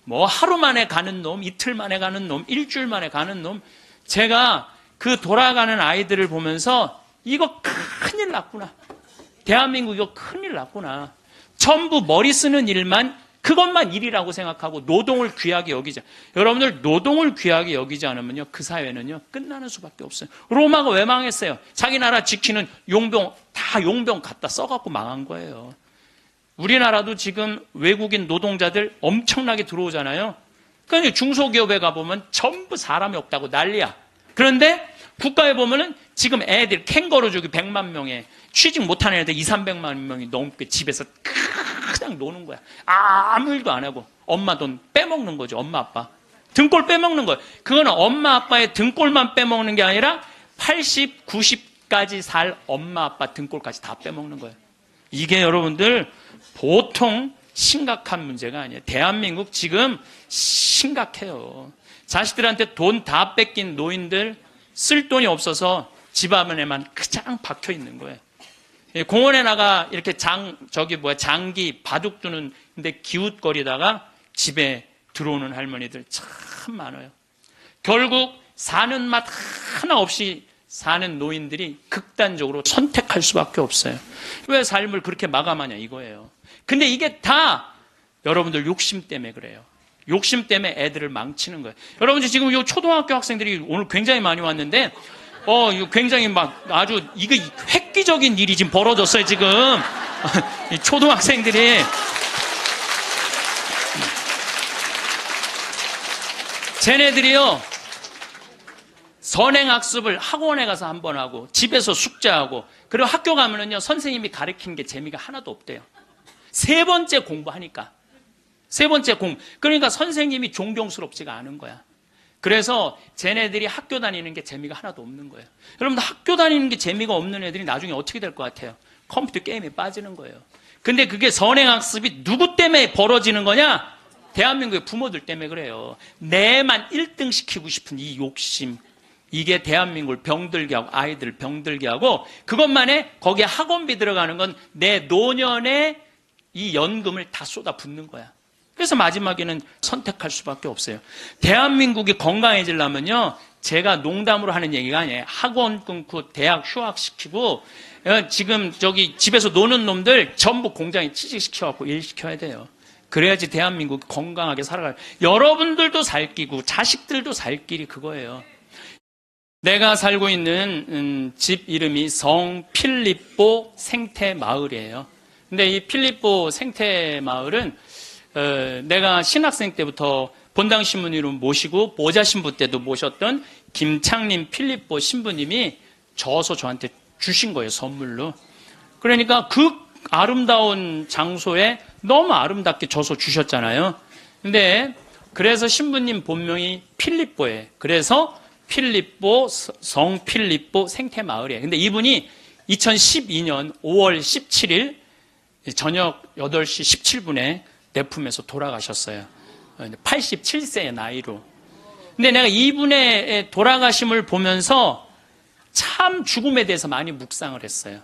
뭐 하루 만에 가는 놈, 이틀 만에 가는 놈, 일주일 만에 가는 놈. 제가 그 돌아가는 아이들을 보면서 이거 큰일 났구나. 대한민국 이거 큰일 났구나. 전부 머리 쓰는 일만, 그것만 일이라고 생각하고 노동을 귀하게 여기자. 여러분들 노동을 귀하게 여기지 않으면요, 그 사회는요 끝나는 수밖에 없어요. 로마가 왜 망했어요? 자기 나라 지키는 용병 다 용병 갖다 써갖고 망한 거예요. 우리나라도 지금 외국인 노동자들 엄청나게 들어오잖아요. 그러니까 중소기업에 가보면 전부 사람이 없다고 난리야. 그런데 국가에 보면은 지금 애들 캥거루족이 100만 명에 취직 못하는 애들 200~300만 명이 넘게 집에서 그냥 노는 거야. 아무 일도 안 하고. 엄마 돈 빼먹는 거죠. 엄마 아빠. 등골 빼먹는 거예요. 그거는 엄마 아빠의 등골만 빼먹는 게 아니라 80, 90까지 살 엄마 아빠 등골까지 다 빼먹는 거예요. 이게 여러분들 보통 심각한 문제가 아니에요. 대한민국 지금 심각해요. 자식들한테 돈 다 뺏긴 노인들, 쓸 돈이 없어서 집 안에만 그냥 박혀 있는 거예요. 공원에 나가 이렇게 장기 바둑 두는 데 기웃거리다가 집에 들어오는 할머니들 참 많아요. 결국 사는 맛 하나 없이 사는 노인들이 극단적으로 선택할 수밖에 없어요. 왜 삶을 그렇게 마감하냐 이거예요. 근데 이게 다 여러분들 욕심 때문에 그래요. 욕심 때문에 애들을 망치는 거예요. 여러분들 지금 이 초등학교 학생들이 오늘 굉장히 많이 왔는데 이거 굉장히 막 아주 이거 획기적인 일이 지금 벌어졌어요, 지금. 이 초등학생들이. 쟤네들이요, 선행학습을 학원에 가서 한 번 하고, 집에서 숙제하고, 그리고 학교 가면은요, 선생님이 가르치는 게 재미가 하나도 없대요. 세 번째 공부하니까. 세 번째 그러니까 선생님이 존경스럽지가 않은 거야. 그래서 쟤네들이 학교 다니는 게 재미가 하나도 없는 거예요. 여러분들 학교 다니는 게 재미가 없는 애들이 나중에 어떻게 될 것 같아요? 컴퓨터 게임에 빠지는 거예요. 근데 그게 선행학습이 누구 때문에 벌어지는 거냐? 대한민국의 부모들 때문에 그래요. 내만 1등 시키고 싶은 이 욕심. 이게 대한민국을 병들게 하고 아이들을 병들게 하고 그것만에 거기에 학원비 들어가는 건 내 노년의 이 연금을 다 쏟아붓는 거야. 그래서 마지막에는 선택할 수밖에 없어요. 대한민국이 건강해지려면요, 제가 농담으로 하는 얘기가 아니에요. 학원 끊고 대학 휴학시키고 지금 집에서 노는 놈들 전부 공장에 취직시켜갖고 일시켜야 돼요. 그래야지 대한민국이 건강하게 살아가요. 여러분들도 살 끼고 자식들도 살 길이 그거예요. 내가 살고 있는 집 이름이 성필립보 생태마을이에요. 근데 이 필립보 생태마을은 내가 신학생 때부터 본당 신부님을 모시고 모자 신부 때도 모셨던 김창림 필립보 신부님이 저서 저한테 주신 거예요, 선물로. 그러니까 그 아름다운 장소에 너무 아름답게 저서 주셨잖아요. 근데 그래서 신부님 본명이 필립보예요. 그래서 필립보, 성필립보 생태마을이에요. 근데 이분이 2012년 5월 17일 저녁 8시 17분에 내 품에서 돌아가셨어요. 87세의 나이로. 근데 내가 이분의 돌아가심을 보면서 참 죽음에 대해서 많이 묵상을 했어요.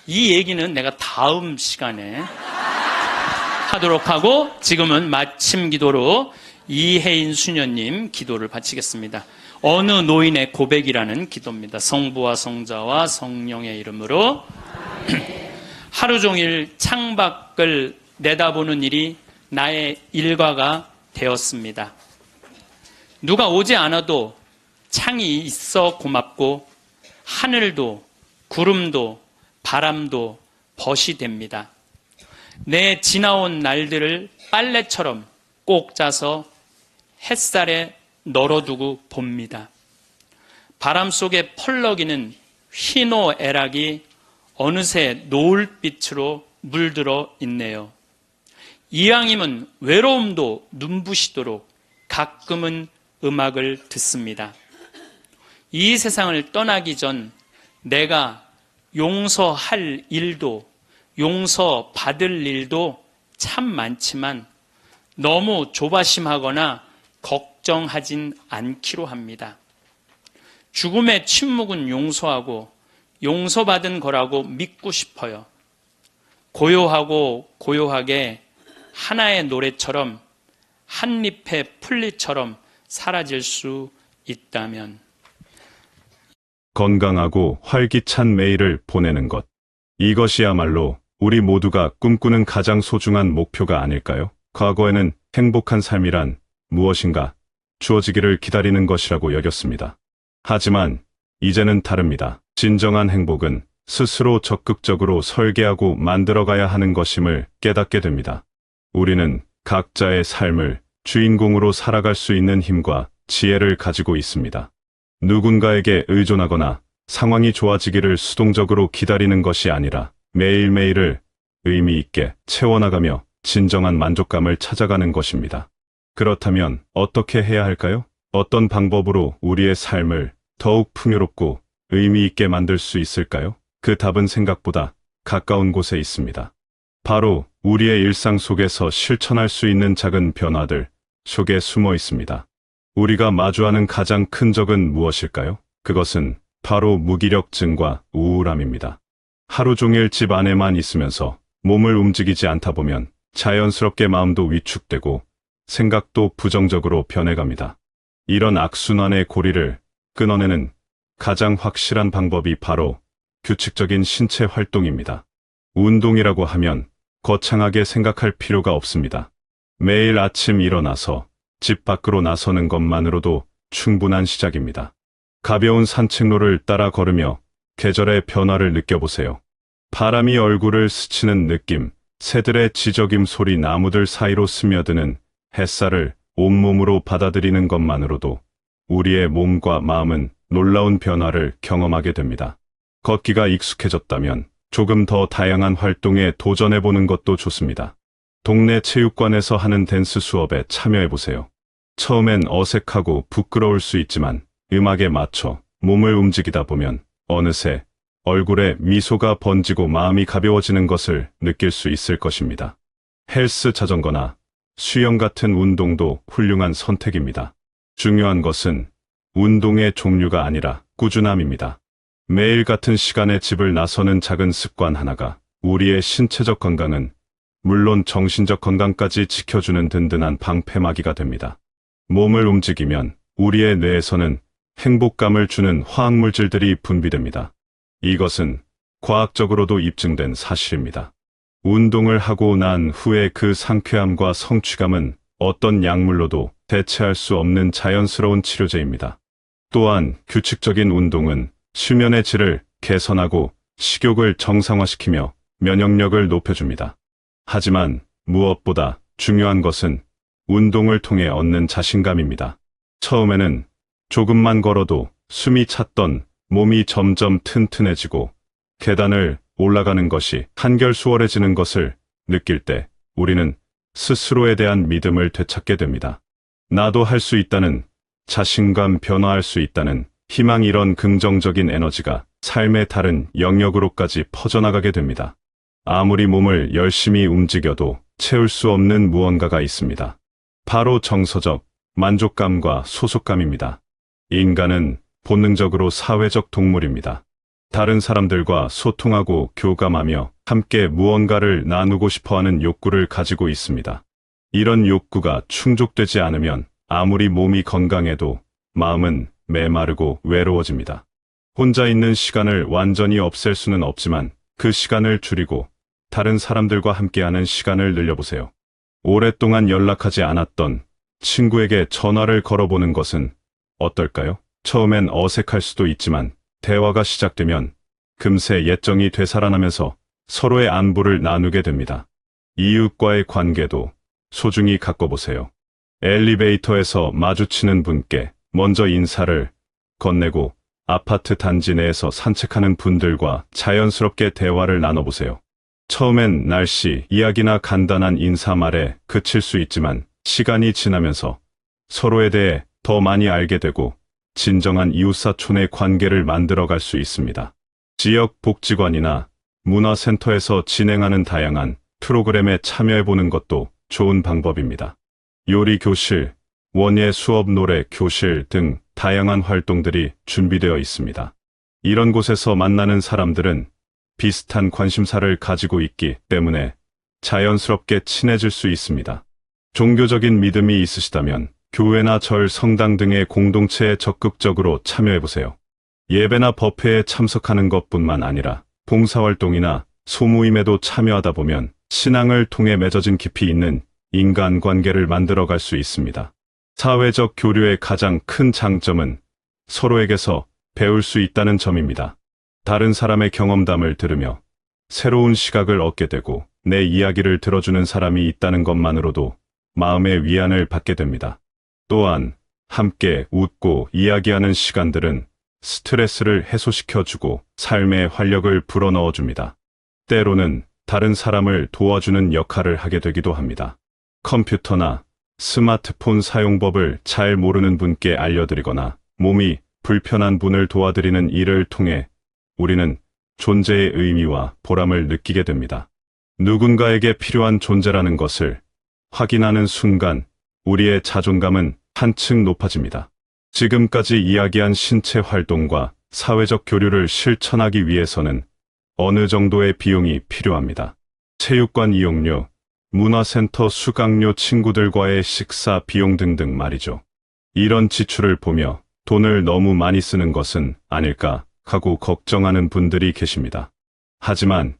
이 얘기는 내가 다음 시간에 하도록 하고 지금은 마침 기도로 이혜인 수녀님 기도를 바치겠습니다. 어느 노인의 고백이라는 기도입니다. 성부와 성자와 성령의 이름으로. 하루 종일 창밖을 내다보는 일이 나의 일과가 되었습니다. 누가 오지 않아도 창이 있어 고맙고 하늘도 구름도 바람도 벗이 됩니다. 내 지나온 날들을 빨래처럼 꼭 짜서 햇살에 널어두고 봅니다. 바람 속에 펄럭이는 휘노애락이 어느새 노을빛으로 물들어 있네요. 이왕이면 외로움도 눈부시도록 가끔은 음악을 듣습니다. 이 세상을 떠나기 전 내가 용서할 일도 용서받을 일도 참 많지만 너무 조바심하거나 걱정하진 않기로 합니다. 죽음의 침묵은 용서하고 용서받은 거라고 믿고 싶어요. 고요하고 고요하게 하나의 노래처럼 한 잎의 풀잎처럼 사라질 수 있다면. 건강하고 활기찬 매일을 보내는 것. 이것이야말로 우리 모두가 꿈꾸는 가장 소중한 목표가 아닐까요? 과거에는 행복한 삶이란 무엇인가 주어지기를 기다리는 것이라고 여겼습니다. 하지만 이제는 다릅니다. 진정한 행복은 스스로 적극적으로 설계하고 만들어가야 하는 것임을 깨닫게 됩니다. 우리는 각자의 삶을 주인공으로 살아갈 수 있는 힘과 지혜를 가지고 있습니다. 누군가에게 의존하거나 상황이 좋아지기를 수동적으로 기다리는 것이 아니라 매일매일을 의미 있게 채워나가며 진정한 만족감을 찾아가는 것입니다. 그렇다면 어떻게 해야 할까요? 어떤 방법으로 우리의 삶을 더욱 풍요롭고 의미 있게 만들 수 있을까요? 그 답은 생각보다 가까운 곳에 있습니다. 바로 우리의 일상 속에서 실천할 수 있는 작은 변화들 속에 숨어 있습니다. 우리가 마주하는 가장 큰 적은 무엇일까요? 그것은 바로 무기력증과 우울함입니다. 하루 종일 집 안에만 있으면서 몸을 움직이지 않다 보면 자연스럽게 마음도 위축되고 생각도 부정적으로 변해갑니다. 이런 악순환의 고리를 끊어내는 가장 확실한 방법이 바로 규칙적인 신체 활동입니다. 운동이라고 하면 거창하게 생각할 필요가 없습니다. 매일 아침 일어나서 집 밖으로 나서는 것만으로도 충분한 시작입니다. 가벼운 산책로를 따라 걸으며 계절의 변화를 느껴보세요. 바람이 얼굴을 스치는 느낌, 새들의 지저귐 소리, 나무들 사이로 스며드는 햇살을 온몸으로 받아들이는 것만으로도 우리의 몸과 마음은 놀라운 변화를 경험하게 됩니다. 걷기가 익숙해졌다면 조금 더 다양한 활동에 도전해보는 것도 좋습니다. 동네 체육관에서 하는 댄스 수업에 참여해보세요. 처음엔 어색하고 부끄러울 수 있지만 음악에 맞춰 몸을 움직이다 보면 어느새 얼굴에 미소가 번지고 마음이 가벼워지는 것을 느낄 수 있을 것입니다. 헬스 자전거나 수영 같은 운동도 훌륭한 선택입니다. 중요한 것은 운동의 종류가 아니라 꾸준함입니다. 매일 같은 시간에 집을 나서는 작은 습관 하나가 우리의 신체적 건강은 물론 정신적 건강까지 지켜주는 든든한 방패막이가 됩니다. 몸을 움직이면 우리의 뇌에서는 행복감을 주는 화학물질들이 분비됩니다. 이것은 과학적으로도 입증된 사실입니다. 운동을 하고 난 후에 그 상쾌함과 성취감은 어떤 약물로도 대체할 수 없는 자연스러운 치료제입니다. 또한 규칙적인 운동은 수면의 질을 개선하고 식욕을 정상화시키며 면역력을 높여줍니다. 하지만 무엇보다 중요한 것은 운동을 통해 얻는 자신감입니다. 처음에는 조금만 걸어도 숨이 찼던 몸이 점점 튼튼해지고 계단을 올라가는 것이 한결 수월해지는 것을 느낄 때 우리는 스스로에 대한 믿음을 되찾게 됩니다. 나도 할 수 있다는 자신감, 변화할 수 있다는 희망, 이런 긍정적인 에너지가 삶의 다른 영역으로까지 퍼져나가게 됩니다. 아무리 몸을 열심히 움직여도 채울 수 없는 무언가가 있습니다. 바로 정서적 만족감과 소속감입니다. 인간은 본능적으로 사회적 동물입니다. 다른 사람들과 소통하고 교감하며 함께 무언가를 나누고 싶어하는 욕구를 가지고 있습니다. 이런 욕구가 충족되지 않으면 아무리 몸이 건강해도 마음은 메마르고 외로워집니다. 혼자 있는 시간을 완전히 없앨 수는 없지만 그 시간을 줄이고 다른 사람들과 함께하는 시간을 늘려보세요. 오랫동안 연락하지 않았던 친구에게 전화를 걸어보는 것은 어떨까요? 처음엔 어색할 수도 있지만 대화가 시작되면 금세 옛정이 되살아나면서 서로의 안부를 나누게 됩니다. 이웃과의 관계도 소중히 가꿔보세요. 엘리베이터에서 마주치는 분께 먼저 인사를 건네고 아파트 단지 내에서 산책하는 분들과 자연스럽게 대화를 나눠보세요. 처음엔 날씨 이야기나 간단한 인사말에 그칠 수 있지만 시간이 지나면서 서로에 대해 더 많이 알게 되고 진정한 이웃사촌의 관계를 만들어갈 수 있습니다. 지역 복지관이나 문화센터에서 진행하는 다양한 프로그램에 참여해보는 것도 좋은 방법입니다. 요리 교실, 원예 수업, 노래 교실 등 다양한 활동들이 준비되어 있습니다. 이런 곳에서 만나는 사람들은 비슷한 관심사를 가지고 있기 때문에 자연스럽게 친해질 수 있습니다. 종교적인 믿음이 있으시다면 교회나 절, 성당 등의 공동체에 적극적으로 참여해보세요. 예배나 법회에 참석하는 것뿐만 아니라 봉사활동이나 소모임에도 참여하다 보면 신앙을 통해 맺어진 깊이 있는 인간관계를 만들어갈 수 있습니다. 사회적 교류의 가장 큰 장점은 서로에게서 배울 수 있다는 점입니다. 다른 사람의 경험담을 들으며 새로운 시각을 얻게 되고 내 이야기를 들어주는 사람이 있다는 것만으로도 마음의 위안을 받게 됩니다. 또한 함께 웃고 이야기하는 시간들은 스트레스를 해소시켜주고 삶의 활력을 불어넣어줍니다. 때로는 다른 사람을 도와주는 역할을 하게 되기도 합니다. 컴퓨터나 스마트폰 사용법을 잘 모르는 분께 알려드리거나 몸이 불편한 분을 도와드리는 일을 통해 우리는 존재의 의미와 보람을 느끼게 됩니다. 누군가에게 필요한 존재라는 것을 확인하는 순간 우리의 자존감은 한층 높아집니다. 지금까지 이야기한 신체 활동과 사회적 교류를 실천하기 위해서는 어느 정도의 비용이 필요합니다. 체육관 이용료, 문화센터 수강료, 친구들과의 식사 비용 등등 말이죠. 이런 지출을 보며 돈을 너무 많이 쓰는 것은 아닐까 하고 걱정하는 분들이 계십니다. 하지만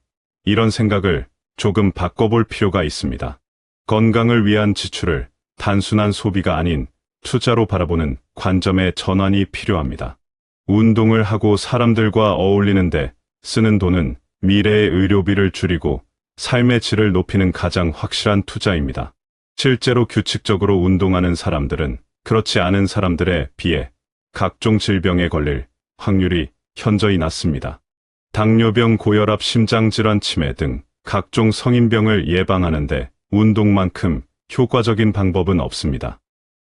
이런 생각을 조금 바꿔볼 필요가 있습니다. 건강을 위한 지출을 단순한 소비가 아닌 투자로 바라보는 관점의 전환이 필요합니다. 운동을 하고 사람들과 어울리는데 쓰는 돈은 미래의 의료비를 줄이고 삶의 질을 높이는 가장 확실한 투자입니다. 실제로 규칙적으로 운동하는 사람들은 그렇지 않은 사람들에 비해 각종 질병에 걸릴 확률이 현저히 낮습니다. 당뇨병, 고혈압, 심장질환, 치매 등 각종 성인병을 예방하는데 운동만큼 효과적인 방법은 없습니다.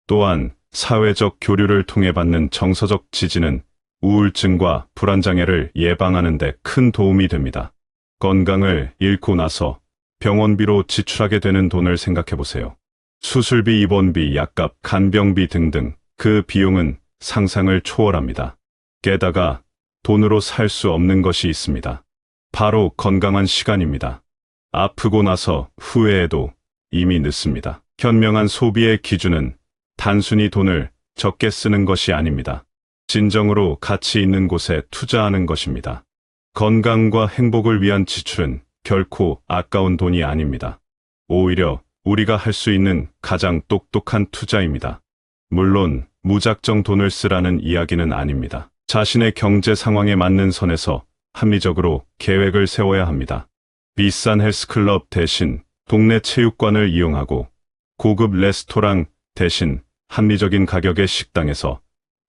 또한 사회적 교류를 통해 받는 정서적 지지는 우울증과 불안장애를 예방하는 데 큰 도움이 됩니다. 건강을 잃고 나서 병원비로 지출하게 되는 돈을 생각해 보세요. 수술비, 입원비, 약값, 간병비 등등 그 비용은 상상을 초월합니다. 게다가 돈으로 살 수 없는 것이 있습니다. 바로 건강한 시간입니다. 아프고 나서 후회해도 이미 늦습니다. 현명한 소비의 기준은 단순히 돈을 적게 쓰는 것이 아닙니다. 진정으로 가치 있는 곳에 투자하는 것입니다. 건강과 행복을 위한 지출은 결코 아까운 돈이 아닙니다. 오히려 우리가 할 수 있는 가장 똑똑한 투자입니다. 물론 무작정 돈을 쓰라는 이야기는 아닙니다. 자신의 경제 상황에 맞는 선에서 합리적으로 계획을 세워야 합니다. 비싼 헬스클럽 대신 동네 체육관을 이용하고 고급 레스토랑 대신 합리적인 가격의 식당에서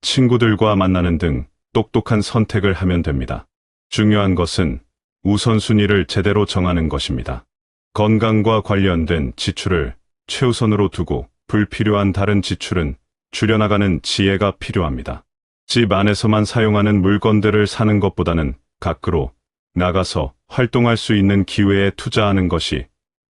친구들과 만나는 등 똑똑한 선택을 하면 됩니다. 중요한 것은 우선순위를 제대로 정하는 것입니다. 건강과 관련된 지출을 최우선으로 두고 불필요한 다른 지출은 줄여나가는 지혜가 필요합니다. 집 안에서만 사용하는 물건들을 사는 것보다는 밖으로 나가서 활동할 수 있는 기회에 투자하는 것이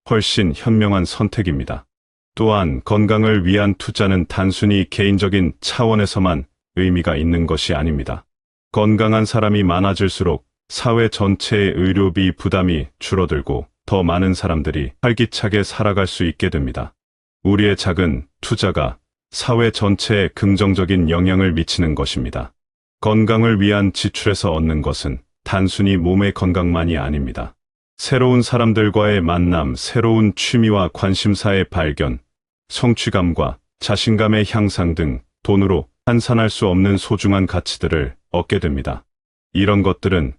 훨씬 현명한 선택입니다. 또한 건강을 위한 투자는 단순히 개인적인 차원에서만 의미가 있는 것이 아닙니다. 건강한 사람이 많아질수록 사회 전체의 의료비 부담이 줄어들고 더 많은 사람들이 활기차게 살아갈 수 있게 됩니다. 우리의 작은 투자가 사회 전체에 긍정적인 영향을 미치는 것입니다. 건강을 위한 지출에서 얻는 것은 단순히 몸의 건강만이 아닙니다. 새로운 사람들과의 만남, 새로운 취미와 관심사의 발견, 성취감과 자신감의 향상 등 돈으로 환산할 수 없는 소중한 가치들을 얻게 됩니다. 이런 것들은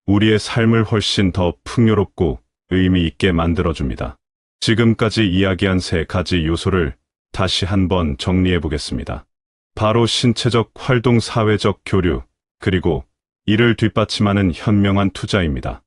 우리의 삶을 훨씬 더 풍요롭고 의미 있게 만들어줍니다. 지금까지 이야기한 3가지 요소를 다시 한번 정리해 보겠습니다. 바로 신체적 활동, 사회적 교류, 그리고 이를 뒷받침하는 현명한 투자입니다.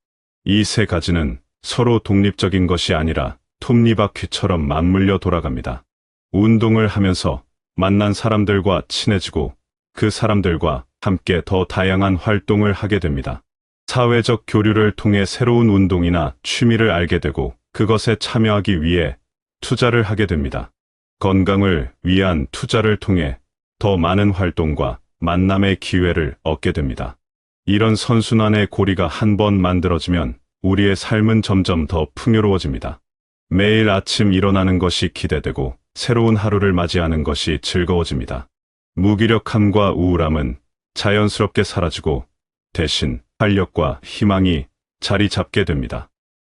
이 3가지는 서로 독립적인 것이 아니라 톱니바퀴처럼 맞물려 돌아갑니다. 운동을 하면서 만난 사람들과 친해지고 그 사람들과 함께 더 다양한 활동을 하게 됩니다. 사회적 교류를 통해 새로운 운동이나 취미를 알게 되고 그것에 참여하기 위해 투자를 하게 됩니다. 건강을 위한 투자를 통해 더 많은 활동과 만남의 기회를 얻게 됩니다. 이런 선순환의 고리가 한번 만들어지면 우리의 삶은 점점 더 풍요로워집니다. 매일 아침 일어나는 것이 기대되고 새로운 하루를 맞이하는 것이 즐거워집니다. 무기력함과 우울함은 자연스럽게 사라지고 대신 활력과 희망이 자리 잡게 됩니다.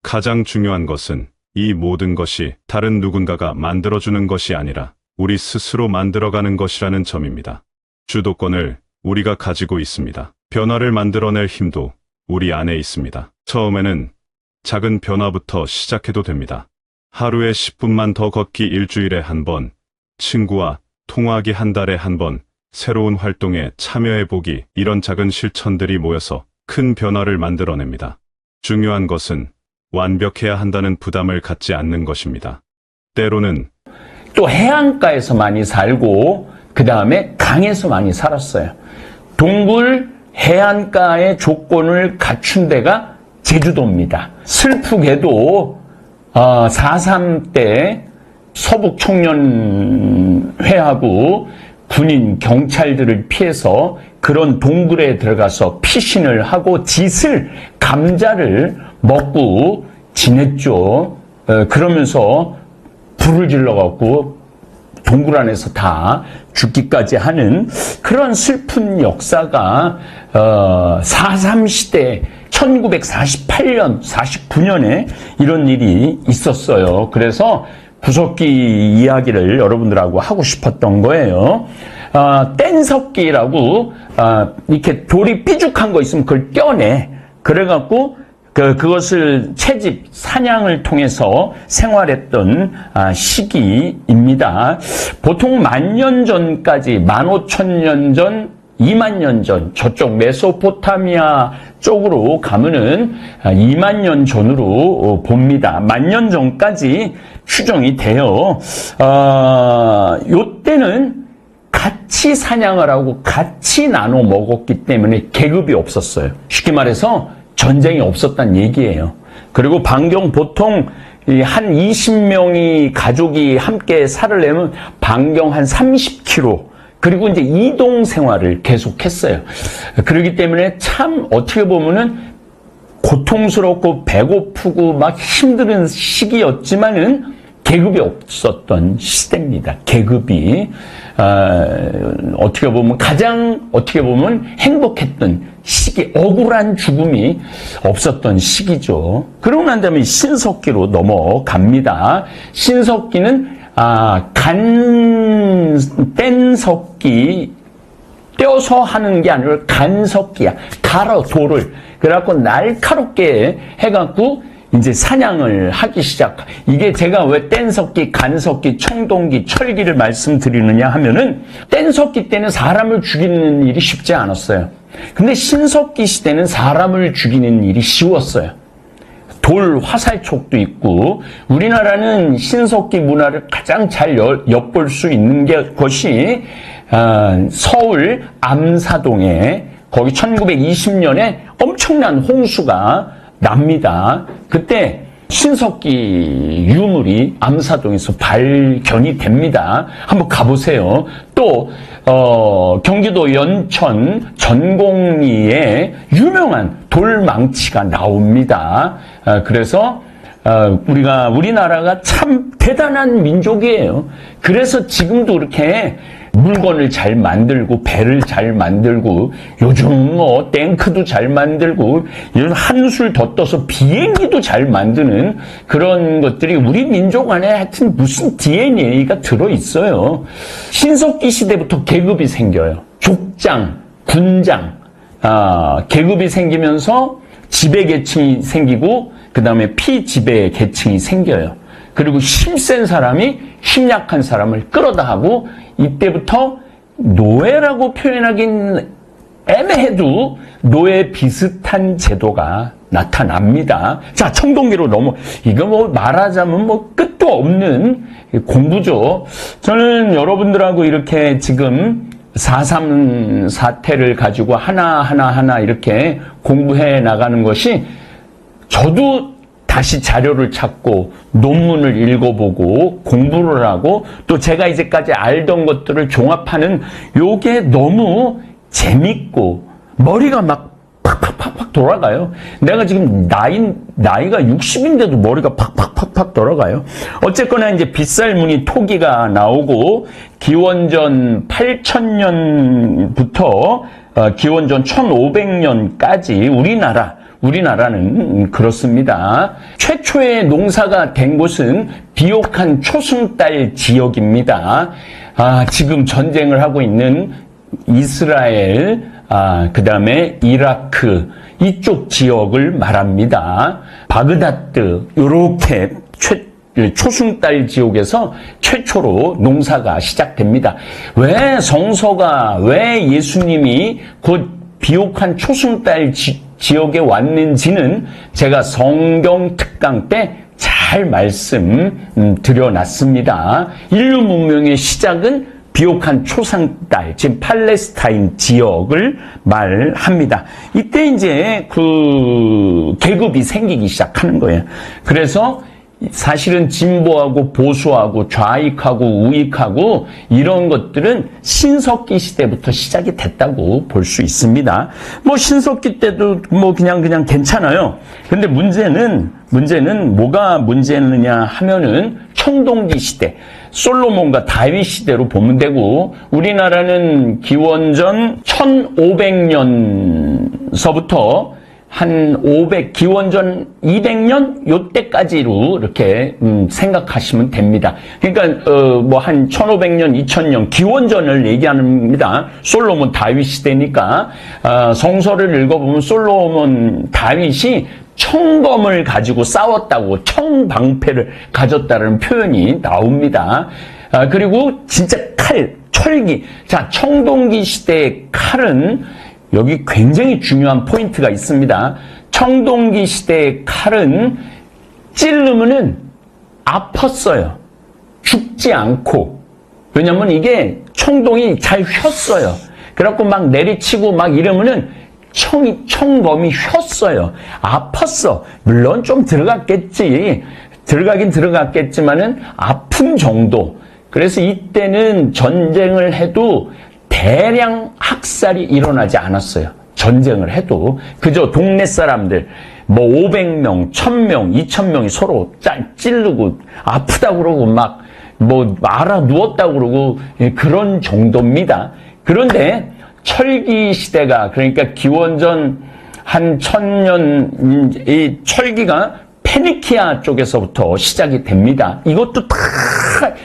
가장 중요한 것은 이 모든 것이 다른 누군가가 만들어주는 것이 아니라 우리 스스로 만들어가는 것이라는 점입니다. 주도권을 우리가 가지고 있습니다. 변화를 만들어낼 힘도 우리 안에 있습니다. 처음에는 작은 변화부터 시작해도 됩니다. 하루에 10분만 더 걷기, 일주일에 한 번, 친구와 통화하기, 한 달에 한 번, 새로운 활동에 참여해보기, 이런 작은 실천들이 모여서 큰 변화를 만들어냅니다. 중요한 것은 완벽해야 한다는 부담을 갖지 않는 것입니다. 때로는 또 해안가에서 많이 살고 그 다음에 강에서 많이 살았어요. 동굴 해안가의 조건을 갖춘 데가 제주도입니다. 슬프게도 4.3 때 서북청년회하고 군인, 경찰들을 피해서 그런 동굴에 들어가서 피신을 하고 감자를 먹고 지냈죠. 그러면서 불을 질러갖고 동굴 안에서 다 죽기까지 하는 그런 슬픈 역사가 4.3 시대 1948년, 49년에 이런 일이 있었어요. 그래서 구석기 이야기를 여러분들하고 하고 싶었던 거예요. 뗀석기라고 이렇게 돌이 삐죽한 거 있으면 그걸 떼어내. 그래갖고 그것을 채집, 사냥을 통해서 생활했던 시기입니다. 보통 10,000년 전까지 15,000년 전, 20,000년 전 저쪽 메소포타미아 쪽으로 가면은 20,000년 전으로 봅니다. 10,000년 전까지 추정이 돼요. 요때는 같이 사냥을 하고 같이 나눠 먹었기 때문에 계급이 없었어요. 쉽게 말해서 전쟁이 없었단 얘기예요. 그리고 반경 보통 한 20명이 가족이 함께 살으려면 반경 한 30km 그리고 이제 이동 생활을 계속했어요. 그렇기 때문에 참 어떻게 보면은 고통스럽고 배고프고 막 힘든 시기였지만은 계급이 없었던 시대입니다. 계급이 어떻게 보면 가장 행복했던 시기, 억울한 죽음이 없었던 시기죠. 그러고 난 다음에 신석기로 넘어갑니다. 신석기는 뗀석기, 떼어서 하는 게 아니라 간석기야. 갈아, 돌을. 그래갖고 날카롭게 해갖고 이제 사냥을 하기 이게 제가 왜 뗀석기, 간석기, 청동기, 철기를 말씀드리느냐 하면은 뗀석기 때는 사람을 죽이는 일이 쉽지 않았어요. 근데 신석기 시대는 사람을 죽이는 일이 쉬웠어요. 돌 화살촉도 있고 우리나라는 신석기 문화를 가장 잘 엿볼 수 있는 것이 서울 암사동에 거기 1920년에 엄청난 홍수가 납니다. 그때 신석기 유물이 암사동에서 발견이 됩니다. 한번 가보세요. 또 경기도 연천 전곡리에 유명한 돌망치가 나옵니다. 그래서 우리나라가 참 대단한 민족이에요. 그래서 지금도 이렇게 물건을 잘 만들고 배를 잘 만들고 요즘 탱크도 잘 만들고 한술 더 떠서 비행기도 잘 만드는 그런 것들이 우리 민족 안에 하여튼 무슨 DNA가 들어있어요. 신석기 시대부터 계급이 생겨요. 족장, 군장, 계급이 생기면서 지배 계층이 생기고 그 다음에 피지배 계층이 생겨요. 그리고 힘센 사람이 힘 약한 사람을 끌어다 하고 이때부터 노예라고 표현하긴 애매해도 노예 비슷한 제도가 나타납니다. 자, 청동기로 이거 말하자면 끝도 없는 공부죠. 저는 여러분들하고 이렇게 지금 4.3 사태를 가지고 하나하나 이렇게 공부해 나가는 것이 저도 다시 자료를 찾고 논문을 읽어보고 공부를 하고 또 제가 이제까지 알던 것들을 종합하는 요게 너무 재밌고 머리가 막 팍팍팍팍 돌아가요. 내가 지금 나이가 60인데도 머리가 팍팍팍팍 돌아가요. 어쨌거나 이제 빗살무늬 토기가 나오고 기원전 8000년부터 기원전 1500년까지 우리나라는 그렇습니다. 최초의 농사가 된 곳은 비옥한 초승달 지역입니다. 지금 전쟁을 하고 있는 이스라엘, 그 다음에 이라크, 이쪽 지역을 말합니다. 바그다드, 요렇게 초승달 지역에서 최초로 농사가 시작됩니다. 왜 예수님이 곧 비옥한 초승달 지역에 왔는지는 제가 성경 특강 때 잘 말씀드려놨습니다. 인류 문명의 시작은 비옥한 초상 땅, 지금 팔레스타인 지역을 말합니다. 이때 이제 그 계급이 생기기 시작하는 거예요. 그래서 사실은 진보하고 보수하고 좌익하고 우익하고 이런 것들은 신석기 시대부터 시작이 됐다고 볼 수 있습니다. 뭐 신석기 때도 뭐 그냥 괜찮아요. 근데 문제는 뭐가 문제느냐 하면은 청동기 시대, 솔로몬과 다윗 시대로 보면 되고, 우리나라는 기원전 1500년서부터 한 기원전 200년 요때까지로 이렇게 생각하시면 됩니다. 그러니까 뭐 한 1500년, 2000년 기원전을 얘기합니다. 솔로몬 다윗 시대니까 성서를 읽어보면 솔로몬 다윗이 청검을 가지고 싸웠다고, 청방패를 가졌다는 표현이 나옵니다. 그리고 진짜 철기. 자, 청동기 시대의 칼은 여기 굉장히 중요한 포인트가 있습니다. 청동기 시대의 칼은 찌르면은 아팠어요. 죽지 않고. 왜냐면 이게 청동이 잘 휘었어요. 그래갖고 막 내리치고 막 이러면은 청검이 휘었어요. 아팠어. 물론 좀 들어갔겠지. 들어가긴 들어갔겠지만은 아픈 정도. 그래서 이때는 전쟁을 해도 대량 학살이 일어나지 않았어요. 전쟁을 해도. 그저 동네 사람들, 뭐 500명, 1000명, 2000명이 서로 찌르고 아프다고 그러고 막 뭐 알아 누웠다고 그러고 그런 정도입니다. 그런데 철기 시대가, 그러니까 기원전 한 1000년, 이 철기가 페니키아 쪽에서부터 시작이 됩니다. 이것도 다,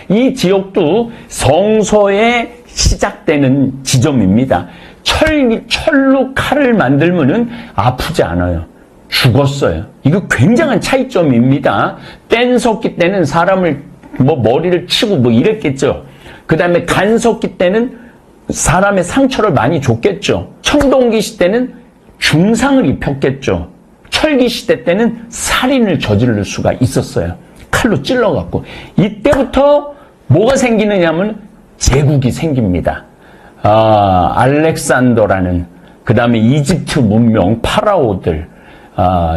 이 지역도 성서의 시작되는 지점입니다. 철로 칼을 만들면은 아프지 않아요. 죽었어요. 이거 굉장한 차이점입니다. 뗀석기 때는 사람을 뭐 머리를 치고 뭐 이랬겠죠. 그 다음에 간석기 때는 사람의 상처를 많이 줬겠죠. 청동기 시대는 중상을 입혔겠죠. 철기 시대 때는 살인을 저지를 수가 있었어요. 칼로 찔러갖고. 이때부터 뭐가 생기느냐면 제국이 생깁니다. 알렉산더라는, 그 다음에 이집트 문명, 파라오들,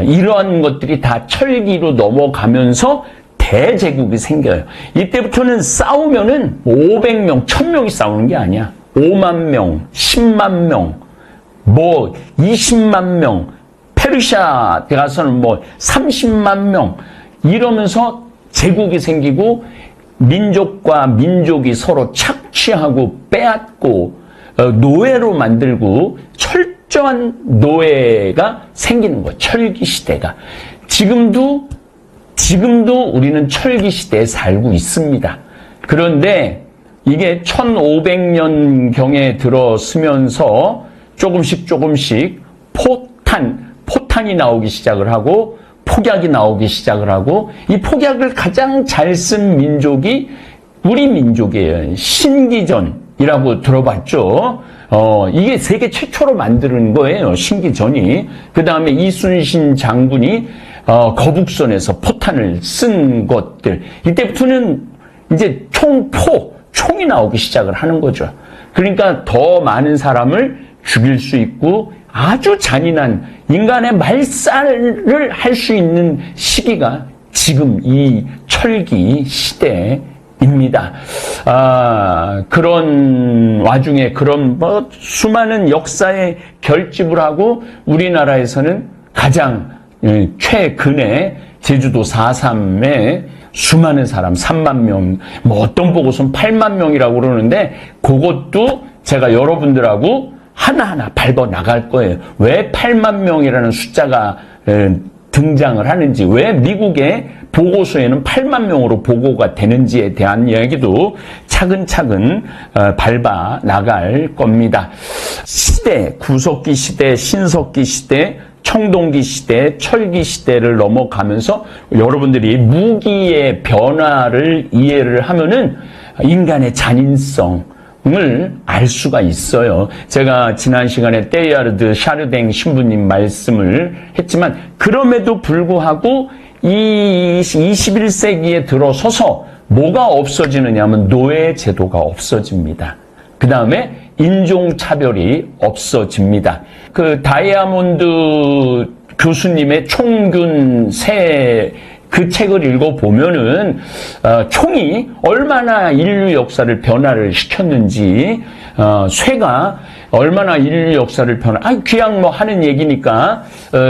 이러한 것들이 다 철기로 넘어가면서 대제국이 생겨요. 이때부터는 싸우면은 500명, 1000명이 싸우는 게 아니야. 5만 명, 10만 명, 뭐 20만 명, 페르시아 가서는 뭐 30만 명, 이러면서 제국이 생기고 민족과 민족이 서로 착취하고 빼앗고 노예로 만들고 철저한 노예가 생기는 거예요. 철기 시대가. 지금도 우리는 철기 시대에 살고 있습니다. 그런데 이게 1500년경에 들어서면서 조금씩 포탄이 나오기 시작을 하고 폭약이 나오기 시작을 하고, 이 폭약을 가장 잘 쓴 민족이 우리 민족이에요. 신기전이라고 들어봤죠? 이게 세계 최초로 만드는 거예요. 신기전이. 그 다음에 이순신 장군이 거북선에서 포탄을 쓴 것들. 이때부터는 이제 총이 나오기 시작을 하는 거죠. 그러니까 더 많은 사람을 죽일 수 있고 아주 잔인한 인간의 말살을 할 수 있는 시기가 지금 이 철기 시대입니다. 그런 와중에 그런 뭐 수많은 역사의 결집을 하고 우리나라에서는 가장 최근에 제주도 4.3에 수많은 사람, 3만 명, 뭐 어떤 보고서는 8만 명이라고 그러는데 그것도 제가 여러분들하고 하나하나 밟아 나갈 거예요. 왜 8만 명이라는 숫자가 등장을 하는지, 왜 미국의 보고서에는 8만 명으로 보고가 되는지에 대한 이야기도 차근차근 밟아 나갈 겁니다. 시대, 구석기 시대, 신석기 시대, 청동기 시대, 철기 시대를 넘어가면서 여러분들이 무기의 변화를 이해를 하면은 인간의 잔인성, 을 알 수가 있어요. 제가 지난 시간에 테일하르드 샤르댕 신부님 말씀을 했지만 그럼에도 불구하고 이 21세기에 들어서서 뭐가 없어지느냐 하면 노예 제도가 없어집니다. 그 다음에 인종차별이 없어집니다. 그 다이아몬드 교수님의 총균 그 책을 읽어보면은, 총이 얼마나 인류 역사를 변화를 시켰는지, 쇠가 얼마나 인류 역사를 그냥 뭐 하는 얘기니까,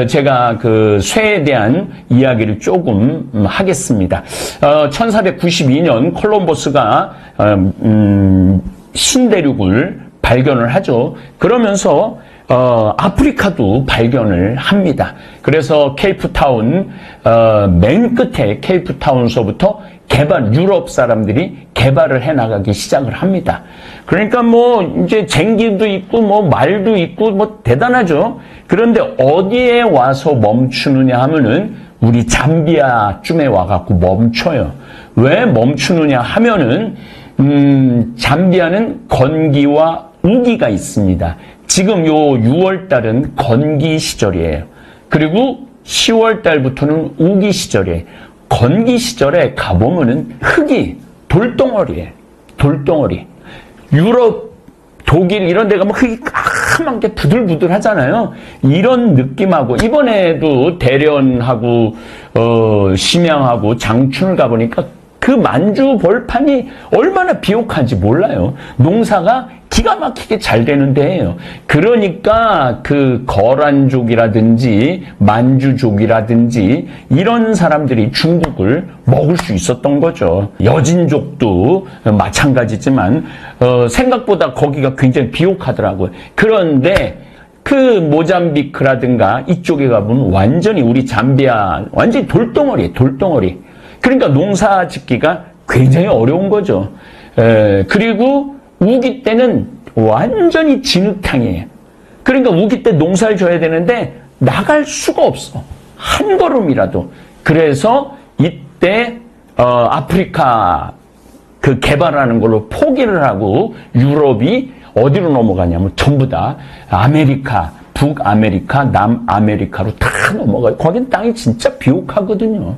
제가 그 쇠에 대한 이야기를 조금 하겠습니다. 1492년 콜럼버스가, 신대륙을 발견을 하죠. 그러면서 아프리카도 발견을 합니다. 그래서 케이프타운, 맨 끝에 케이프타운서부터 유럽 사람들이 개발을 해나가기 시작을 합니다. 그러니까 뭐, 이제 쟁기도 있고, 뭐, 말도 있고, 뭐, 대단하죠. 그런데 어디에 와서 멈추느냐 하면은, 우리 잠비아쯤에 와갖고 멈춰요. 왜 멈추느냐 하면은, 잠비아는 건기와 우기가 있습니다. 지금 요 6월 달은 건기 시절이에요. 그리고 10월 달부터는 우기 시절이에요. 건기 시절에 가보면은 흙이 돌덩어리예요. 돌덩어리. 유럽, 독일 이런 데 가면 흙이 까만 게 부들부들 하잖아요. 이런 느낌하고 이번에도 대련하고 심양하고 장춘을 가보니까 그 만주 벌판이 얼마나 비옥한지 몰라요. 농사가 기가 막히게 잘 되는 데예요. 그러니까 그 거란족이라든지 만주족이라든지 이런 사람들이 중국을 먹을 수 있었던 거죠. 여진족도 마찬가지지만 생각보다 거기가 굉장히 비옥하더라고요. 그런데 그 모잠비크라든가 이쪽에 가보면 완전히 우리 잠비아 완전히 돌덩어리예요. 돌덩어리. 그러니까 농사 짓기가 굉장히 어려운 거죠. 그리고 우기 때는 완전히 진흙탕이에요. 그러니까 우기 때 농사를 져야 되는데 나갈 수가 없어. 한 걸음이라도. 그래서 이때 아프리카 그 개발하는 걸로 포기를 하고 유럽이 어디로 넘어가냐면 전부 다 아메리카, 북아메리카, 남아메리카로 다 넘어가요. 거긴 땅이 진짜 비옥하거든요.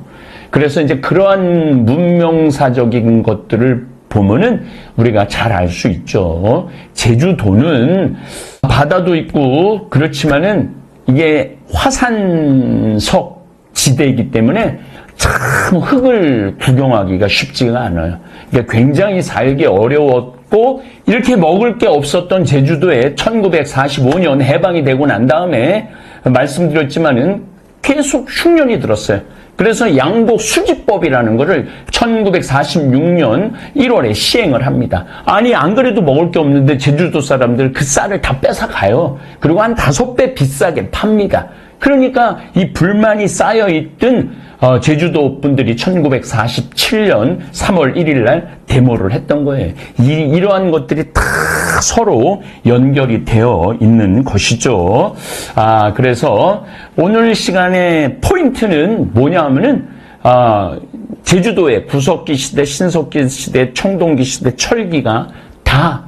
그래서 이제 그러한 문명사적인 것들을 보면은 우리가 잘 알 수 있죠. 제주도는 바다도 있고 그렇지만은 이게 화산석 지대이기 때문에 참 흙을 구경하기가 쉽지가 않아요. 그러니까 굉장히 살기 어려웠고 이렇게 먹을 게 없었던 제주도에 1945년 해방이 되고 난 다음에 말씀드렸지만은 계속 흉년이 들었어요. 그래서 양복 수지법이라는 거를 1946년 1월에 시행을 합니다. 아니 안 그래도 먹을 게 없는데 제주도 사람들 그 쌀을 다 뺏어가요. 그리고 한 5배 비싸게 팝니다. 그러니까 이 불만이 쌓여있던 제주도 분들이 1947년 3월 1일 날 데모를 했던 거예요. 이러한 것들이 다 서로 연결이 되어 있는 것이죠. 그래서 오늘 시간의 포인트는 뭐냐 하면은, 제주도의 구석기 시대, 신석기 시대, 청동기 시대, 철기가 다